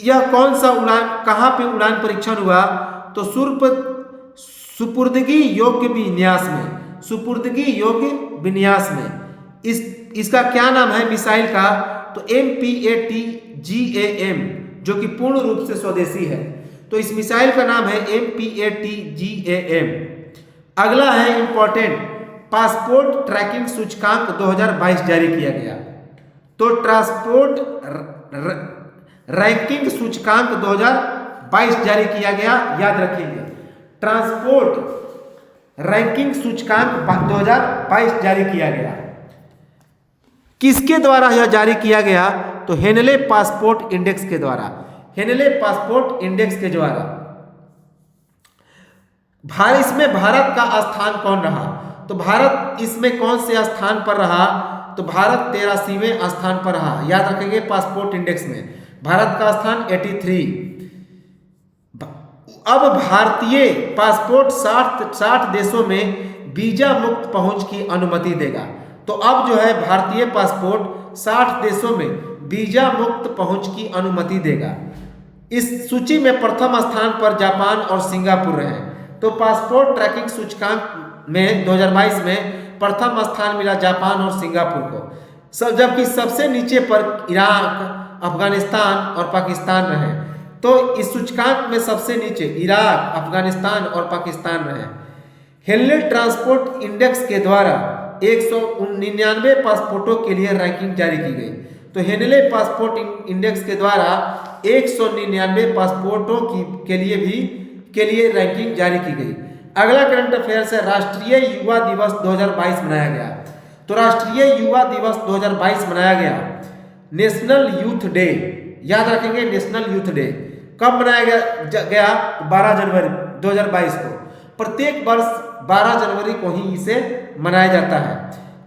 यह कौन सा उड़ान, कहां पे उड़ान परीक्षण हुआ? तो सुपुर्दगी योग्य विन्यास में। सुपुर्दगी योग्य विन्यास में। इसका क्या नाम है मिसाइल का? तो MPATGAM, जो कि पूर्ण रूप से स्वदेशी है। तो इस मिसाइल का नाम है MPATGAM। अगला है इंपॉर्टेंट, पासपोर्ट ट्रैकिंग सूचकांक 2022 जारी किया गया। तो ट्रांसपोर्ट रैंकिंग सूचकांक 2022 जारी किया गया, याद रखेंगे। ट्रांसपोर्ट रैंकिंग सूचकांक 2022 जारी किया गया। किसके द्वारा यह जारी किया गया? तो हेनले पासपोर्ट इंडेक्स के द्वारा। हेनले पासपोर्ट इंडेक्स के द्वारा। इसमें भारत का स्थान कौन रहा? तो भारत इसमें कौन से स्थान पर रहा? तो भारत 83वें स्थान पर रहा, याद रखेंगे। पासपोर्ट इंडेक्स में भारत का स्थान 83। अब भारतीय पासपोर्ट 60 देशों में वीजा मुक्त पहुंच की अनुमति देगा। तो अब जो है भारतीय पासपोर्ट 60 देशों में वीजा मुक्त पहुंच की अनुमति देगा। इस सूची में प्रथम स्थान पर जापान और सिंगापुर रहे। तो पासपोर्ट ट्रैकिंग सूचकांक में 2022 में प्रथम स्थान मिला जापान और सिंगापुर को, जबकि सबसे नीचे पर इराक, अफगानिस्तान और पाकिस्तान रहे। तो इस सूचकांक में सबसे नीचे इराक, अफगानिस्तान और पाकिस्तान रहे। हेनले ट्रांसपोर्ट इंडेक्स के द्वारा 199 पासपोर्टों के लिए रैंकिंग जारी की गई। तो हेनले पासपोर्ट इंडेक्स के द्वारा 199 पासपोर्टों के लिए रैंकिंग जारी की गई। अगला करंट अफेयर्स है, राष्ट्रीय युवा दिवस 2022 मनाया गया। तो राष्ट्रीय युवा दिवस 2022 मनाया गया। नेशनल यूथ डे, याद रखेंगे, नेशनल यूथ डे कब मनाया गया? 12 जनवरी 2022 को। प्रत्येक वर्ष 12 जनवरी को ही इसे मनाया जाता है।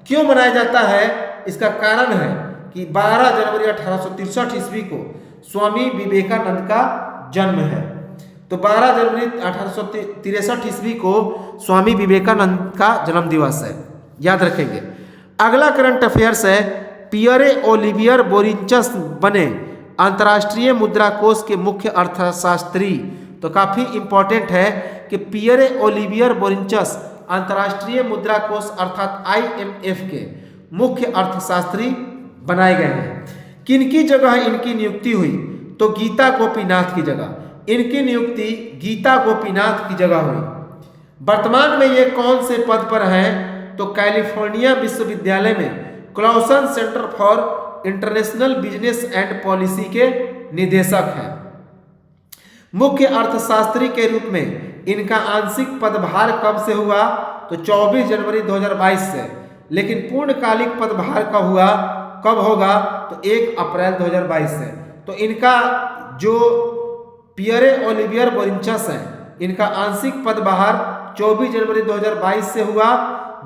क्यों मनाया जाता है? इसका कारण है कि 12 जनवरी 1863 ईस्वी को स्वामी विवेकानंद का जन्म है। तो 12 जनवरी 1863 ईस्वी को स्वामी विवेकानंद का जन्म दिवस है, याद रखेंगे। अगला करंट अफेयर्स है, पियरे ओलिवियर बोरिंचस बने अंतर्राष्ट्रीय मुद्रा कोष के मुख्य अर्थशास्त्री। तो काफी इंपॉर्टेंट है कि पियरे ओलिवियर बोरिंचस अंतर्राष्ट्रीय मुद्रा कोष अर्थात IMF के मुख्य अर्थशास्त्री बनाए गए हैं। किनकी जगह इनकी नियुक्ति हुई? तो गीता गोपीनाथ की जगह इनकी नियुक्ति गीता गोपीनाथ की जगह हुई। वर्तमान में ये कौन से पद पर हैं? तो कैलिफोर्निया विश्वविद्यालय में Clausen centre for international business and policy के निदेशक हैं। मुख्य अर्थशास्त्री के रूप में इनका आंशिक पदभार कब से हुआ? तो 24 जनवरी 2022 से। लेकिन पूर्णकालिक पदभार कब होगा? तो 1 अप्रैल 2022 से। तो इनका जो पियरे ओलिवियर बोरिंचस है, इनका आंशिक पदभार 24 जनवरी 2022 से हुआ,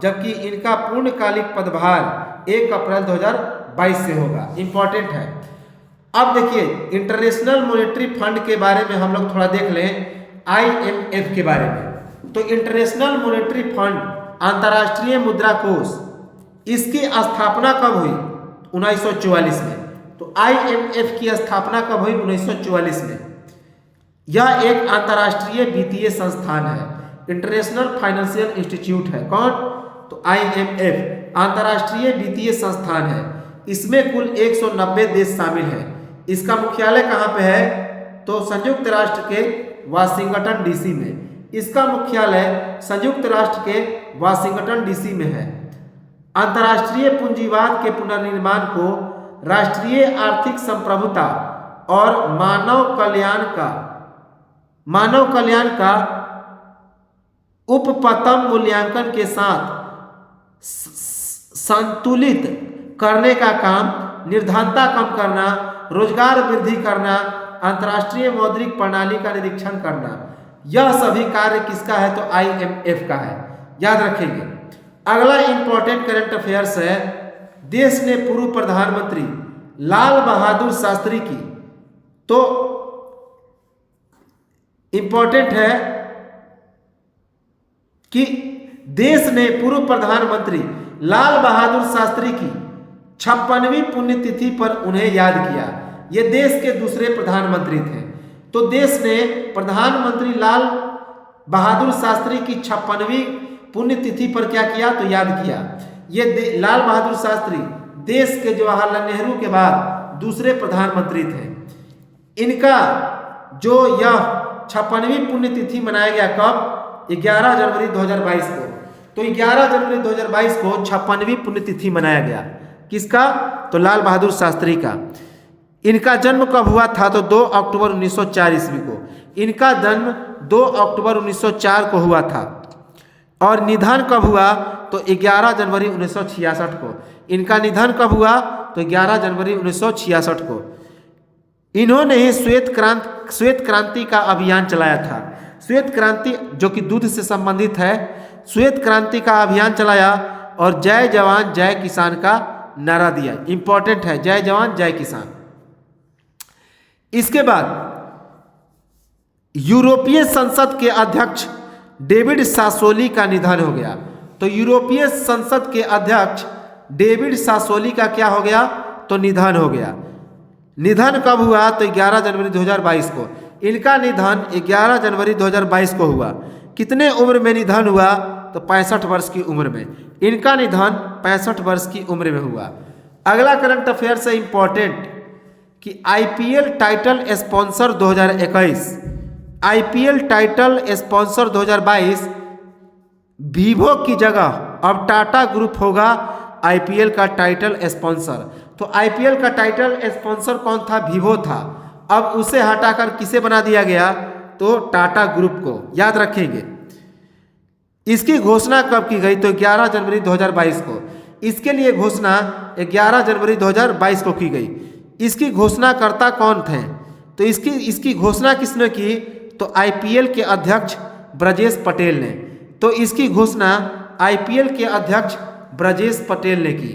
जबकि इनका पूर्णकालिक पदभार 1 अप्रैल 2022 से होगा। इंपॉर्टेंट है। अब देखिए, इंटरनेशनल मॉनेटरी फंड के बारे में हम लोग थोड़ा देख लें, IMF के बारे में। तो इंटरनेशनल मॉनेटरी फंड, अंतर्राष्ट्रीय मुद्रा कोष, इसकी स्थापना कब हुई? 1944 में। तो IMF की स्थापना कब हुई? 1944 में। यह एक अंतर्राष्ट्रीय वित्तीय संस्थान है, इंटरनेशनल फाइनेंशियल इंस्टीट्यूट है। कौन? तो IMF अंतर्राष्ट्रीय वित्तीय संस्थान है। इसमें कुल 190 देश शामिल हैं। इसका मुख्यालय कहाँ पे है? तो संयुक्त राष्ट्र के वाशिंगटन DC में। इसका मुख्यालय संयुक्त राष्ट्र के वाशिंगटन DC में है। अंतर्राष्ट्रीय पूंजीवाद के पुनर्निर्माण को राष्ट्रीय आर्थिक संप्रभुता और मानव कल्याण का उपपतम मूल्यांकन के साथ संतुलित करने का काम, निर्धनता कम करना, रोजगार वृद्धि करना, अंतर्राष्ट्रीय मौद्रिक प्रणाली का निरीक्षण करना, यह सभी कार्य किसका है? तो IMF का है, याद रखेंगे। अगला इंपॉर्टेंट करंट अफेयर्स है, देश ने पूर्व प्रधानमंत्री लाल बहादुर शास्त्री की, तो इंपॉर्टेंट है कि देश ने पूर्व प्रधानमंत्री लाल बहादुर शास्त्री की 56वीं पुण्यतिथि पर उन्हें याद किया। ये देश के दूसरे प्रधानमंत्री थे। तो देश ने प्रधानमंत्री लाल बहादुर शास्त्री की 56वीं पुण्यतिथि पर क्या किया? तो याद किया। ये लाल बहादुर शास्त्री देश के जवाहरलाल नेहरू के बाद दूसरे प्रधानमंत्री थे। इनका जो यह 56वीं पुण्यतिथि मनाया गया कब? 11 जनवरी 2022 को। तो 11 जनवरी 2022 को 56वीं पुण्यतिथि मनाया गया। किसका? तो लाल बहादुर शास्त्री का। इनका जन्म कब हुआ था? तो 2 अक्टूबर 1904 ईस्वी को। इनका जन्म 2 अक्टूबर 1904 को हुआ था। और निधन कब हुआ? तो 11 जनवरी 1966 को। इनका निधन कब हुआ? तो 11 जनवरी 1966 को। इन्होंने ही श्वेत क्रांति का अभियान चलाया था। श्वेत क्रांति जो कि दूध से संबंधित है, श्वेत क्रांति का अभियान चलाया और जय जवान जय किसान का नारा दिया। इंपॉर्टेंट है, जय जवान जय किसान। इसके बाद यूरोपीय संसद के अध्यक्ष डेविड सासोली का निधन हो गया। तो यूरोपीय संसद के अध्यक्ष डेविड सासोली का क्या हो गया? तो निधन हो गया। निधन कब हुआ? तो 11 जनवरी 2022 को। इनका निधन 11 जनवरी 2022 को हुआ। कितने उम्र में निधन हुआ? तो 65 वर्ष की उम्र में। इनका निधन 65 वर्ष की उम्र में हुआ। अगला करंट अफेयर से इंपॉर्टेंट कि IPL title sponsor 2021, IPL title sponsor 2022 Vivo की जगह अब टाटा ग्रुप होगा आईपीएल का टाइटल स्पॉन्सर। तो आईपीएल का टाइटल स्पॉन्सर कौन था? वीवो था। अब उसे हटाकर किसे बना दिया गया? तो टाटा ग्रुप को। याद रखेंगे। इसकी घोषणा कब की गई? तो 11 जनवरी 2022 को। इसके लिए घोषणा 11 जनवरी 2022 को की गई। इसकी घोषणाकर्ता कौन थे? तो इसकी घोषणा किसने की? तो आईपीएल के अध्यक्ष ब्रजेश पटेल ने। तो इसकी घोषणा आईपीएल के अध्यक्ष ब्रजेश पटेल ने की।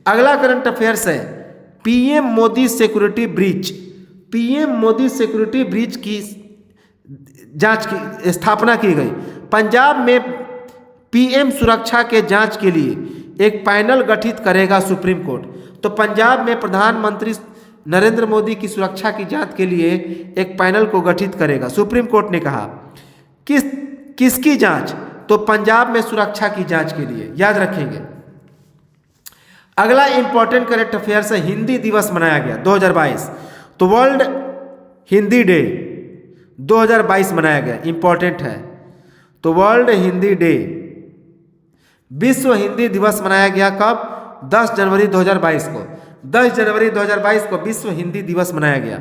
अगला करंट अफेयर्स है PM Modi security breach. PM Modi security breach की जांच की स्थापना की गई। पंजाब में पीएम सुरक्षा के जांच के लिए एक पैनल गठित करेगा सुप्रीम कोर्ट। तो पंजाब में प्रधानमंत्री नरेंद्र मोदी की सुरक्षा की जांच के लिए एक पैनल को गठित करेगा सुप्रीम कोर्ट ने कहा। किसकी जांच? तो पंजाब में सुरक्षा की जांच के लिए। याद रखेंगे। अगला इंपॉर्टेंट करंट अफेयर से हिंदी दिवस मनाया गया 2022। तो वर्ल्ड हिंदी डे 2022 मनाया गया। इंपॉर्टेंट है। तो वर्ल्ड हिंदी डे, विश्व हिंदी दिवस मनाया गया कब? 10 जनवरी 2022 को। 10 जनवरी 2022 को विश्व हिंदी दिवस मनाया गया।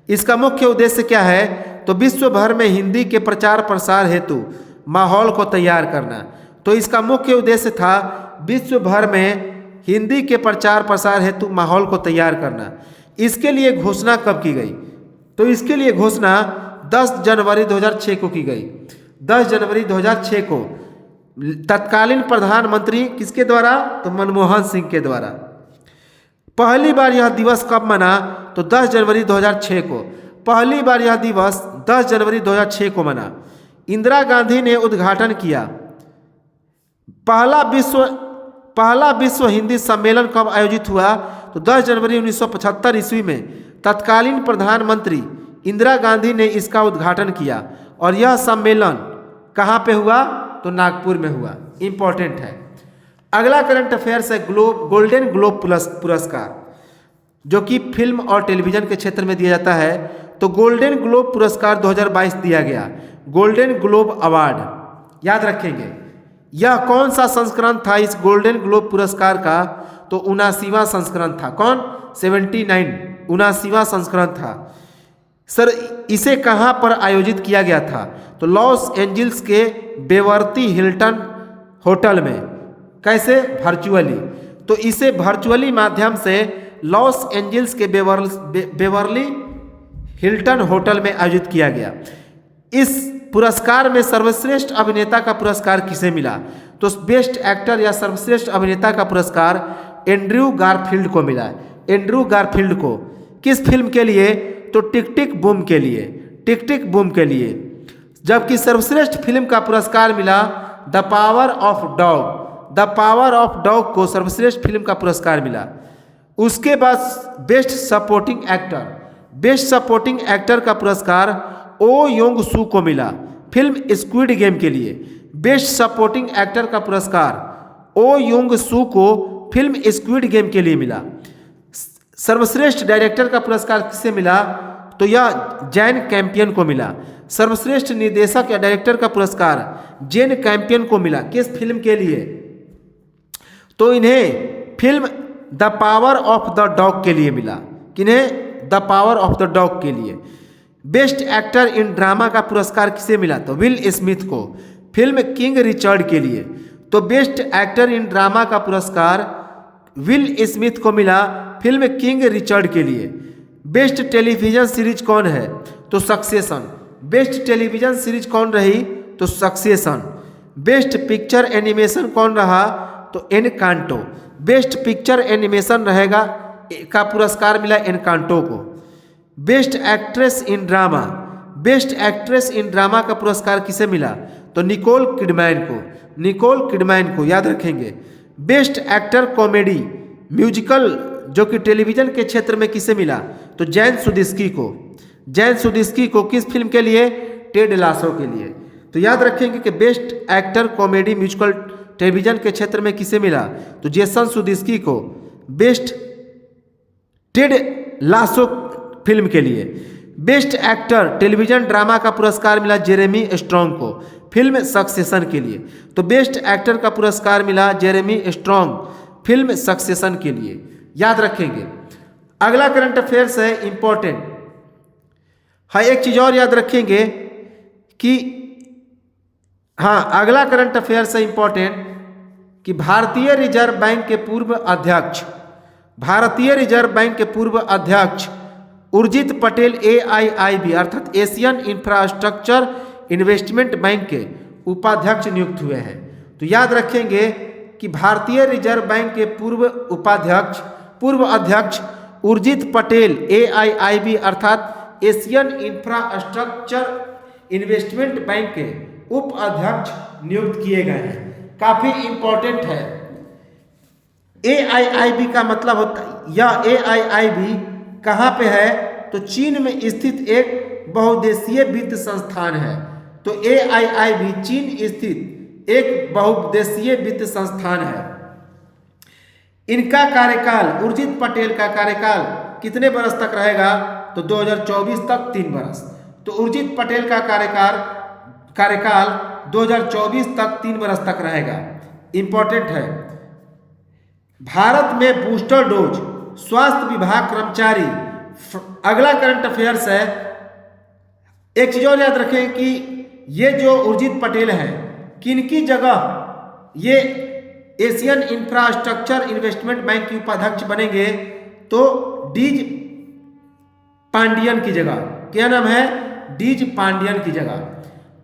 इसका मुख्य उद्देश्य क्या है? तो विश्व भर में हिंदी के प्रचार प्रसार हेतु माहौल को तैयार करना। तो इसका मुख्य उद्देश्य था विश्व भर में हिंदी के प्रचार प्रसार हेतु माहौल को तैयार करना। इसके लिए घोषणा कब की गई? तो इसके लिए घोषणा 10 जनवरी 2006 को की गई। 10 जनवरी 2006 को तत्कालीन प्रधानमंत्री किसके द्वारा? तो मनमोहन सिंह के द्वारा। पहली बार यह दिवस कब मना? तो 10 जनवरी 2006 को। पहली बार यह दिवस 10 जनवरी 2006 को मना। इंदिरा गांधी ने उद्घाटन किया। पहला विश्व हिंदी सम्मेलन कब आयोजित हुआ? तो 10 जनवरी 1975 ईस्वी में तत्कालीन प्रधानमंत्री इंदिरा गांधी ने इसका उद्घाटन किया। और यह सम्मेलन कहाँ पे हुआ? तो नागपुर में हुआ। इंपॉर्टेंट है। अगला करंट अफेयर्स है गोल्डन ग्लोब पुरस्कार, जो कि फिल्म और टेलीविजन के क्षेत्र में दिया जाता है। तो गोल्डन ग्लोब पुरस्कार 2022 दिया गया। Golden globe award. याद रखेंगे। यह कौन सा संस्करण था इस गोल्डन ग्लोब पुरस्कार का? तो 79वां संस्करण था। कौन? 79वां संस्करण था। सर इसे कहाँ पर आयोजित किया गया था? तो लॉस एंजल्स के बेवर्ली हिल्टन होटल में। कैसे? वर्चुअली। तो इसे वर्चुअली माध्यम से लॉस एंजल्स के बेवर्ली हिल्टन होटल में आयोजित किया गया। इस पुरस्कार में सर्वश्रेष्ठ अभिनेता का पुरस्कार किसे मिला? तो बेस्ट एक्टर या सर्वश्रेष्ठ अभिनेता का पुरस्कार एंड्रयू गारफील्ड को मिला। एंड्रयू गारफील्ड को। किस फिल्म के लिए? तो टिक टिक बूम के लिए। टिक टिक बूम के लिए। जबकि सर्वश्रेष्ठ फिल्म का पुरस्कार मिला the power of dog. The power of dog को सर्वश्रेष्ठ फिल्म का पुरस्कार मिला। उसके बाद best supporting actor. Best supporting actor का पुरस्कार ओ योंग सू को मिला फिल्म स्क्विड गेम के लिए। बेस्ट सपोर्टिंग एक्टर का पुरस्कार ओ योंग सू को फिल्म स्क्विड गेम के लिए मिला। सर्वश्रेष्ठ डायरेक्टर का पुरस्कार किसे मिला? तो यह जैन कैंपियन को मिला। सर्वश्रेष्ठ निर्देशक या डायरेक्टर का पुरस्कार जेन कैंपियन को मिला। किस फिल्म के लिए? तो इन्हें film the power of the dog के लिए मिला। किन्हें? The power of the dog के लिए। बेस्ट एक्टर इन ड्रामा का पुरस्कार किसे मिला? तो विल स्मिथ को फिल्म किंग रिचर्ड के लिए। तो बेस्ट एक्टर इन ड्रामा का पुरस्कार विल स्मिथ को मिला फिल्म किंग रिचर्ड के लिए। बेस्ट टेलीविजन सीरीज कौन है? तो सक्सेशन। बेस्ट टेलीविजन सीरीज कौन रही? तो सक्सेशन। बेस्ट पिक्चर एनिमेशन कौन रहा? तो एनकांटो। बेस्ट पिक्चर एनिमेशन रहेगा का पुरस्कार मिला एनकांटो को। Best actress in drama. Best actress in drama का पुरस्कार किसे मिला? तो निकोल किडमैन को। निकोल किडमैन को। याद रखेंगे। बेस्ट एक्टर कॉमेडी म्यूजिकल जो कि टेलीविजन के क्षेत्र में किसे मिला, तो जैन सुदिस्की को। जैन सुदिस्की को किस फिल्म के लिए, टेड लासो के लिए। तो याद रखेंगे कि best actor comedy musical television के क्षेत्र में किसे मिला, तो जेसन सुदिस्की को बेस्ट टेड लासो फिल्म के लिए। बेस्ट एक्टर टेलीविजन ड्रामा का पुरस्कार मिला जेरेमी स्ट्रॉन्ग को फिल्म सक्सेशन के लिए। तो बेस्ट एक्टर का पुरस्कार मिला जेरेमी स्ट्रॉन्ग फिल्म सक्सेशन के लिए, याद रखेंगे। अगला करंट अफेयर्स है इंपॉर्टेंट। हाँ, एक चीज और याद रखेंगे कि हाँ, अगला करंट अफेयर्स है इंपॉर्टेंट कि भारतीय रिजर्व बैंक के पूर्व अध्यक्ष, भारतीय रिजर्व बैंक के पूर्व अध्यक्ष उर्जित पटेल AIIB अर्थात एशियन इंफ्रास्ट्रक्चर इन्वेस्टमेंट बैंक के उपाध्यक्ष नियुक्त हुए हैं। तो याद रखेंगे कि भारतीय रिजर्व बैंक के पूर्व अध्यक्ष उर्जित पटेल AIIB अर्थात एशियन इंफ्रास्ट्रक्चर इन्वेस्टमेंट बैंक के उपाध्यक्ष नियुक्त किए गए हैं। काफी इंपॉर्टेंट है। AIIB का मतलब होता है, यह AIIB कहाँ पे है, तो चीन में स्थित एक बहुउद्देशीय वित्त संस्थान है। तो AIIB चीन स्थित एक बहुउद्देशीय वित्त संस्थान है। इनका कार्यकाल, उर्जित पटेल का कार्यकाल कितने वर्ष तक रहेगा, तो 2024 तक 3 वर्ष। तो उर्जित पटेल का कार्यकाल 2024 तक 3 वर्ष तक रहेगा। इंपॉर्टेंट है। भारत में बूस्टर डोज स्वास्थ्य विभाग कर्मचारी, अगला करंट अफेयर्स है। एक चीज और याद रखें कि ये जो उर्जित पटेल हैं किनकी जगह ये एशियन इंफ्रास्ट्रक्चर इन्वेस्टमेंट बैंक के उपाध्यक्ष बनेंगे, तो डीज पांडियन की जगह। क्या नाम है, डीज पांडियन की जगह।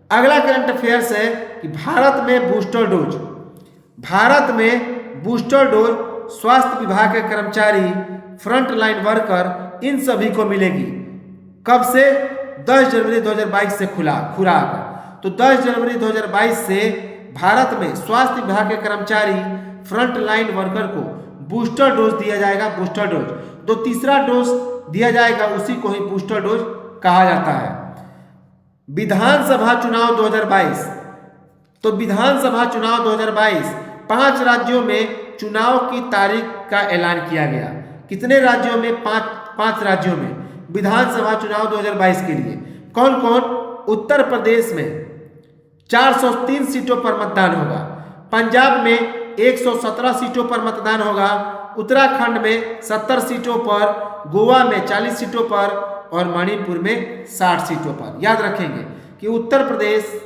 अगला करंट अफेयर्स है कि भारत में बूस्टर डोज, भारत में बूस्टर डोज स्वास्थ्य विभाग के कर्मचारी, फ्रंट लाइन वर्कर, इन सभी को मिलेगी। कब से, 10 जनवरी 2022 से खुराक। तो 10 जनवरी 2022 से भारत में स्वास्थ्य विभाग के कर्मचारी, फ्रंट लाइन वर्कर को बूस्टर डोज दिया जाएगा। बूस्टर डोज, जो तीसरा डोज दिया जाएगा उसी को ही बूस्टर डोज कहा जाता है। विधानसभा चुनाव 2022, तो विधानसभा चुनाव 2022 5 राज्यों में चुनाव की तारीख का ऐलान किया गया। कितने राज्यों में, 5 राज्यों में विधानसभा चुनाव 2022 के लिए। कौन कौन, उत्तर प्रदेश में 403 सीटों पर मतदान होगा, पंजाब में 117 सीटों पर मतदान होगा, उत्तराखंड में 70 सीटों पर, गोवा में 40 सीटों पर और मणिपुर में 60 सीटों पर। याद रखेंगे कि उत्तर प्रदेश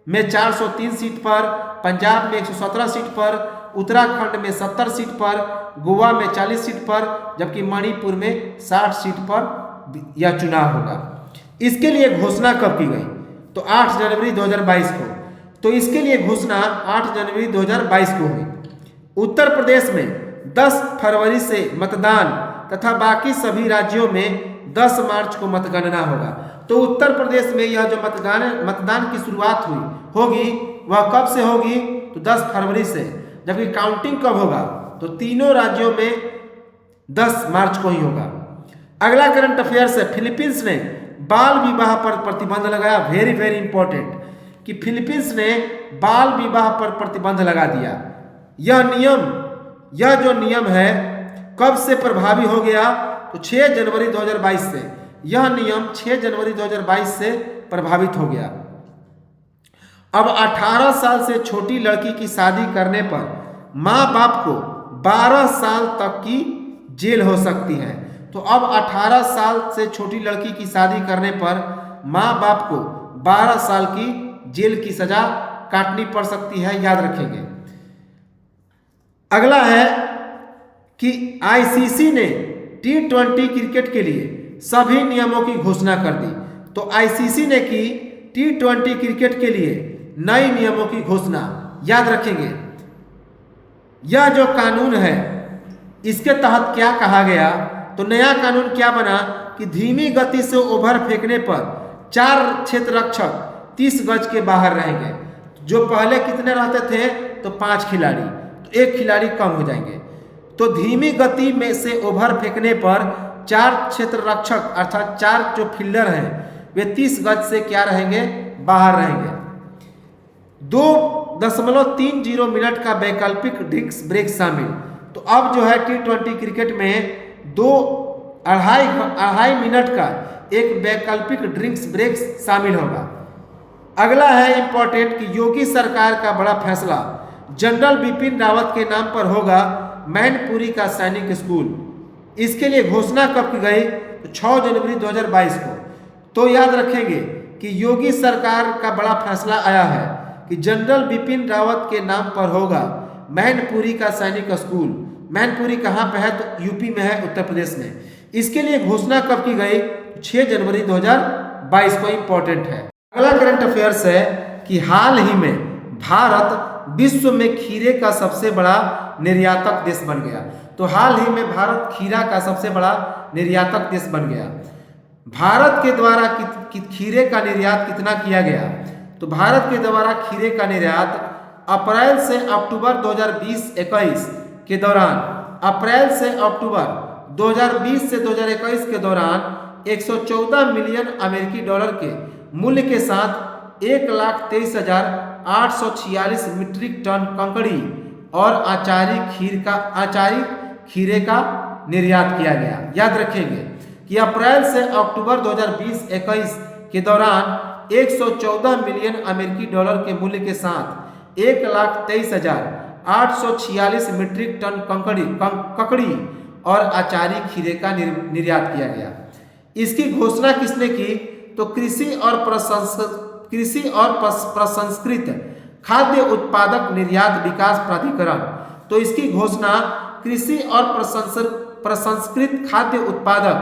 में 403 सीट पर, पंजाब में 117 सीट पर, उत्तराखंड में 70 सीट पर, गोवा में 40 सीट पर, जबकि मणिपुर में 60 सीट पर यह चुनाव होगा। इसके लिए घोषणा कब की गई, तो 8 जनवरी 2022 को। तो इसके लिए घोषणा 8 जनवरी 2022 को हुई। उत्तर प्रदेश में 10 फरवरी से मतदान तथा बाकी सभी राज्यों में 10 मार्च को मतगणना होगा। तो उत्तर प्रदेश में यह जो मतदान की शुरुआत होगी वह कब से होगी, तो 10 फरवरी से, जबकि काउंटिंग कब होगा, तो तीनों राज्यों में 10 मार्च को ही होगा। अगला करंट अफेयर्स है, फिलीपींस ने बाल विवाह पर प्रतिबंध लगाया। वेरी वेरी इंपॉर्टेंट कि फिलीपींस ने बाल विवाह पर प्रतिबंध लगा दिया। यह जो नियम है कब से प्रभावी हो गया, तो 6 जनवरी 2022 से। यह नियम 6 जनवरी 2022 से प्रभावित हो गया। अब 18 साल से छोटी लड़की की शादी करने पर माँ बाप को 12 साल तक की जेल हो सकती है। तो अब 18 साल से छोटी लड़की की शादी करने पर माँ बाप को 12 साल की जेल की सजा काटनी पड़ सकती है। याद रखेंगे। अगला है कि ICC ने T20 क्रिकेट के लिए सभी नियमों की घोषणा कर दी। तो ICC ने की T20 क्रिकेट के लिए नए नियमों की घोषणा। याद रखेंगे। यह जो कानून है इसके तहत क्या कहा गया, तो नया कानून क्या बना कि धीमी गति से ओवर फेंकने पर 4 क्षेत्ररक्षक 30 गज के बाहर रहेंगे। जो पहले कितने रहते थे, तो 5 खिलाड़ी, तो 1 खिलाड़ी कम हो जाएंगे। तो धीमी गति में से ओवर फेंकने पर 4 क्षेत्र रक्षक अर्थात 4 जो फील्डर हैं वे 30 गज से क्या रहेंगे, बाहर रहेंगे। 2.30 मिनट का वैकल्पिक ड्रिंक्स ब्रेक शामिल। तो अब जो है T20 क्रिकेट में 2.5 मिनट का एक वैकल्पिक ड्रिंक्स ब्रेक शामिल होगा। अगला है इंपॉर्टेंट कि योगी सरकार का बड़ा फैसला, जनरल बिपिन रावत के नाम पर होगा मैनपुरी का सैनिक स्कूल। इसके लिए घोषणा कब की गई, तो 6 जनवरी 2022 को। तो याद रखेंगे कि योगी सरकार का बड़ा फैसला आया है कि जनरल बिपिन रावत के नाम पर होगा मैनपुरी का सैनिक स्कूल। मैनपुरी कहाँ पे है, तो यूपी में है, उत्तर प्रदेश में। इसके लिए घोषणा कब की गई, 6 जनवरी 2022 को। इंपॉर्टेंट है। अगला करंट अफेयर्स है कि हाल ही में भारत विश्व में खीरे का सबसे बड़ा निर्यातक देश बन गया। तो हाल ही में भारत खीरा का सबसे बड़ा निर्यातक देश बन गया। भारत के द्वारा खीरे का निर्यात कितना किया गया, तो भारत के द्वारा खीरे का निर्यात अप्रैल से अक्टूबर 2020-21 के दौरान, अप्रैल से अक्टूबर 2020 से 2021 के दौरान 114 मिलियन अमेरिकी डॉलर के मूल्य के साथ 1,23,846 मीट्रिक टन कंकड़ी और आचारी खीरे का निर्यात किया गया। याद रखेंगे कि अप्रैल से अक्टूबर 2020-21 के दौरान 114 मिलियन अमेरिकी डॉलर के मूल्य के साथ 1,23,846 मीट्रिक टन ककड़ी और आचारी खीरे का निर्यात किया गया। इसकी घोषणा किसने की, तो कृषि और प्रसंस्कृत खाद्य उत्पादक निर्यात विकास प्राधिकरण। तो इसकी घोषणा कृषि और प्रसंस्कृत खाद्य उत्पादक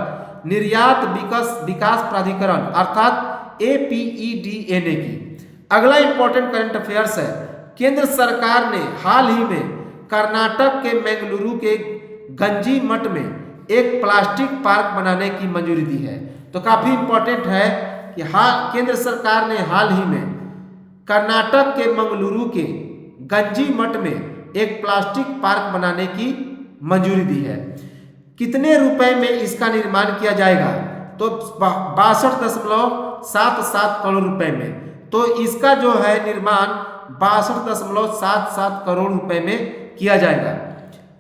निर्यात विकास प्राधिकरण अर्थात APEDA ने की। अगला इंपॉर्टेंट करंट अफेयर्स है, केंद्र सरकार ने हाल ही में कर्नाटक के बेंगलुरु के गंजी मठ में एक प्लास्टिक पार्क बनाने की मंजूरी दी है। तो काफी इंपॉर्टेंट है कि केंद्र सरकार ने हाल ही में कर्नाटक के मंगलुरु के गंजी मठ में एक प्लास्टिक पार्क बनाने की मंजूरी दी है। कितने रुपए में इसका निर्माण किया जाएगा, तो 62.77 करोड़ रुपए में। तो इसका जो है निर्माण 62.77 करोड़ रुपए में किया जाएगा।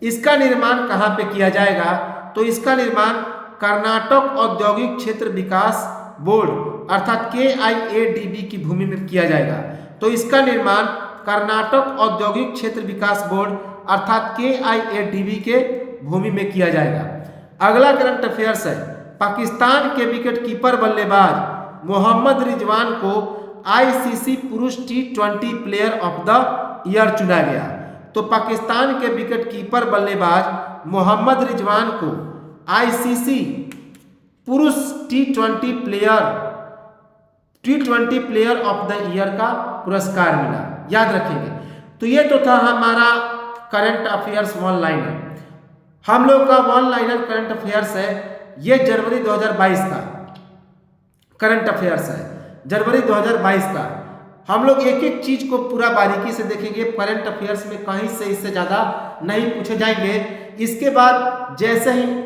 इसका निर्माण कहाँ पे किया जाएगा, तो इसका निर्माण कर्नाटक औद्योगिक क्षेत्र विकास बोर्ड अर्थात KIADB की भूमि में किया जाएगा। तो इसका निर्माण कर्नाटक औद्योगिक क्षेत्र विकास बोर्ड अर्थात KIADB के भूमि में किया जाएगा। अगला करंट अफेयर्स है, पाकिस्तान के विकेट कीपर बल्लेबाज मोहम्मद रिजवान को ICC पुरुष T20 player of the year चुना गया। तो पाकिस्तान के विकेट कीपर बल्लेबाज मोहम्मद रिजवान को ICC पुरुष T20 player of the year का पुरस्कार मिला। याद रखेंगे। तो ये तो था हमारा करंट अफेयर्स वन लाइनर। हम लोग का वन लाइनर करंट अफेयर्स है, ये जनवरी 2022 का करंट अफेयर्स है, जनवरी 2022 का। हम लोग एक एक चीज को पूरा बारीकी से देखेंगे। करंट अफेयर्स में कहीं से इससे ज्यादा नहीं पूछे जाएंगे। इसके बाद जैसे ही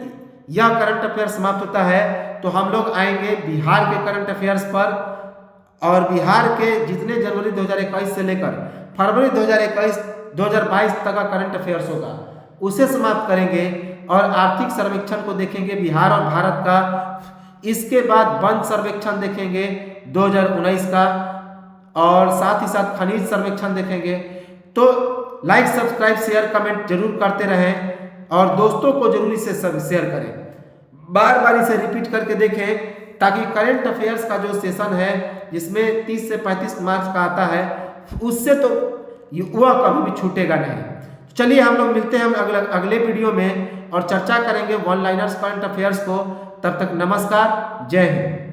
यह करंट अफेयर समाप्त होता है तो हम लोग आएंगे बिहार के करंट अफेयर्स पर, और बिहार के जितने जनवरी 2021 से लेकर फरवरी 2022 तक का करंट अफेयर्स होगा उसे समाप्त करेंगे, और आर्थिक सर्वेक्षण को देखेंगे बिहार और भारत का। इसके बाद वन सर्वेक्षण देखेंगे 2019 का, और साथ ही साथ खनिज सर्वेक्षण देखेंगे। तो लाइक, सब्सक्राइब, शेयर, कमेंट जरूर करते रहें, और दोस्तों को जरूर इसे शेयर करें। बार बार इसे रिपीट करके देखें, ताकि करंट अफेयर्स का जो सेशन है जिसमें 30 से 35 मार्क्स का आता है, उससे तो वह कभी भी छूटेगा नहीं। चलिए हम लोग मिलते हैं अगले वीडियो में, और चर्चा करेंगे वन लाइनर्स करंट अफेयर्स को। तब तक नमस्कार, जय हिंद।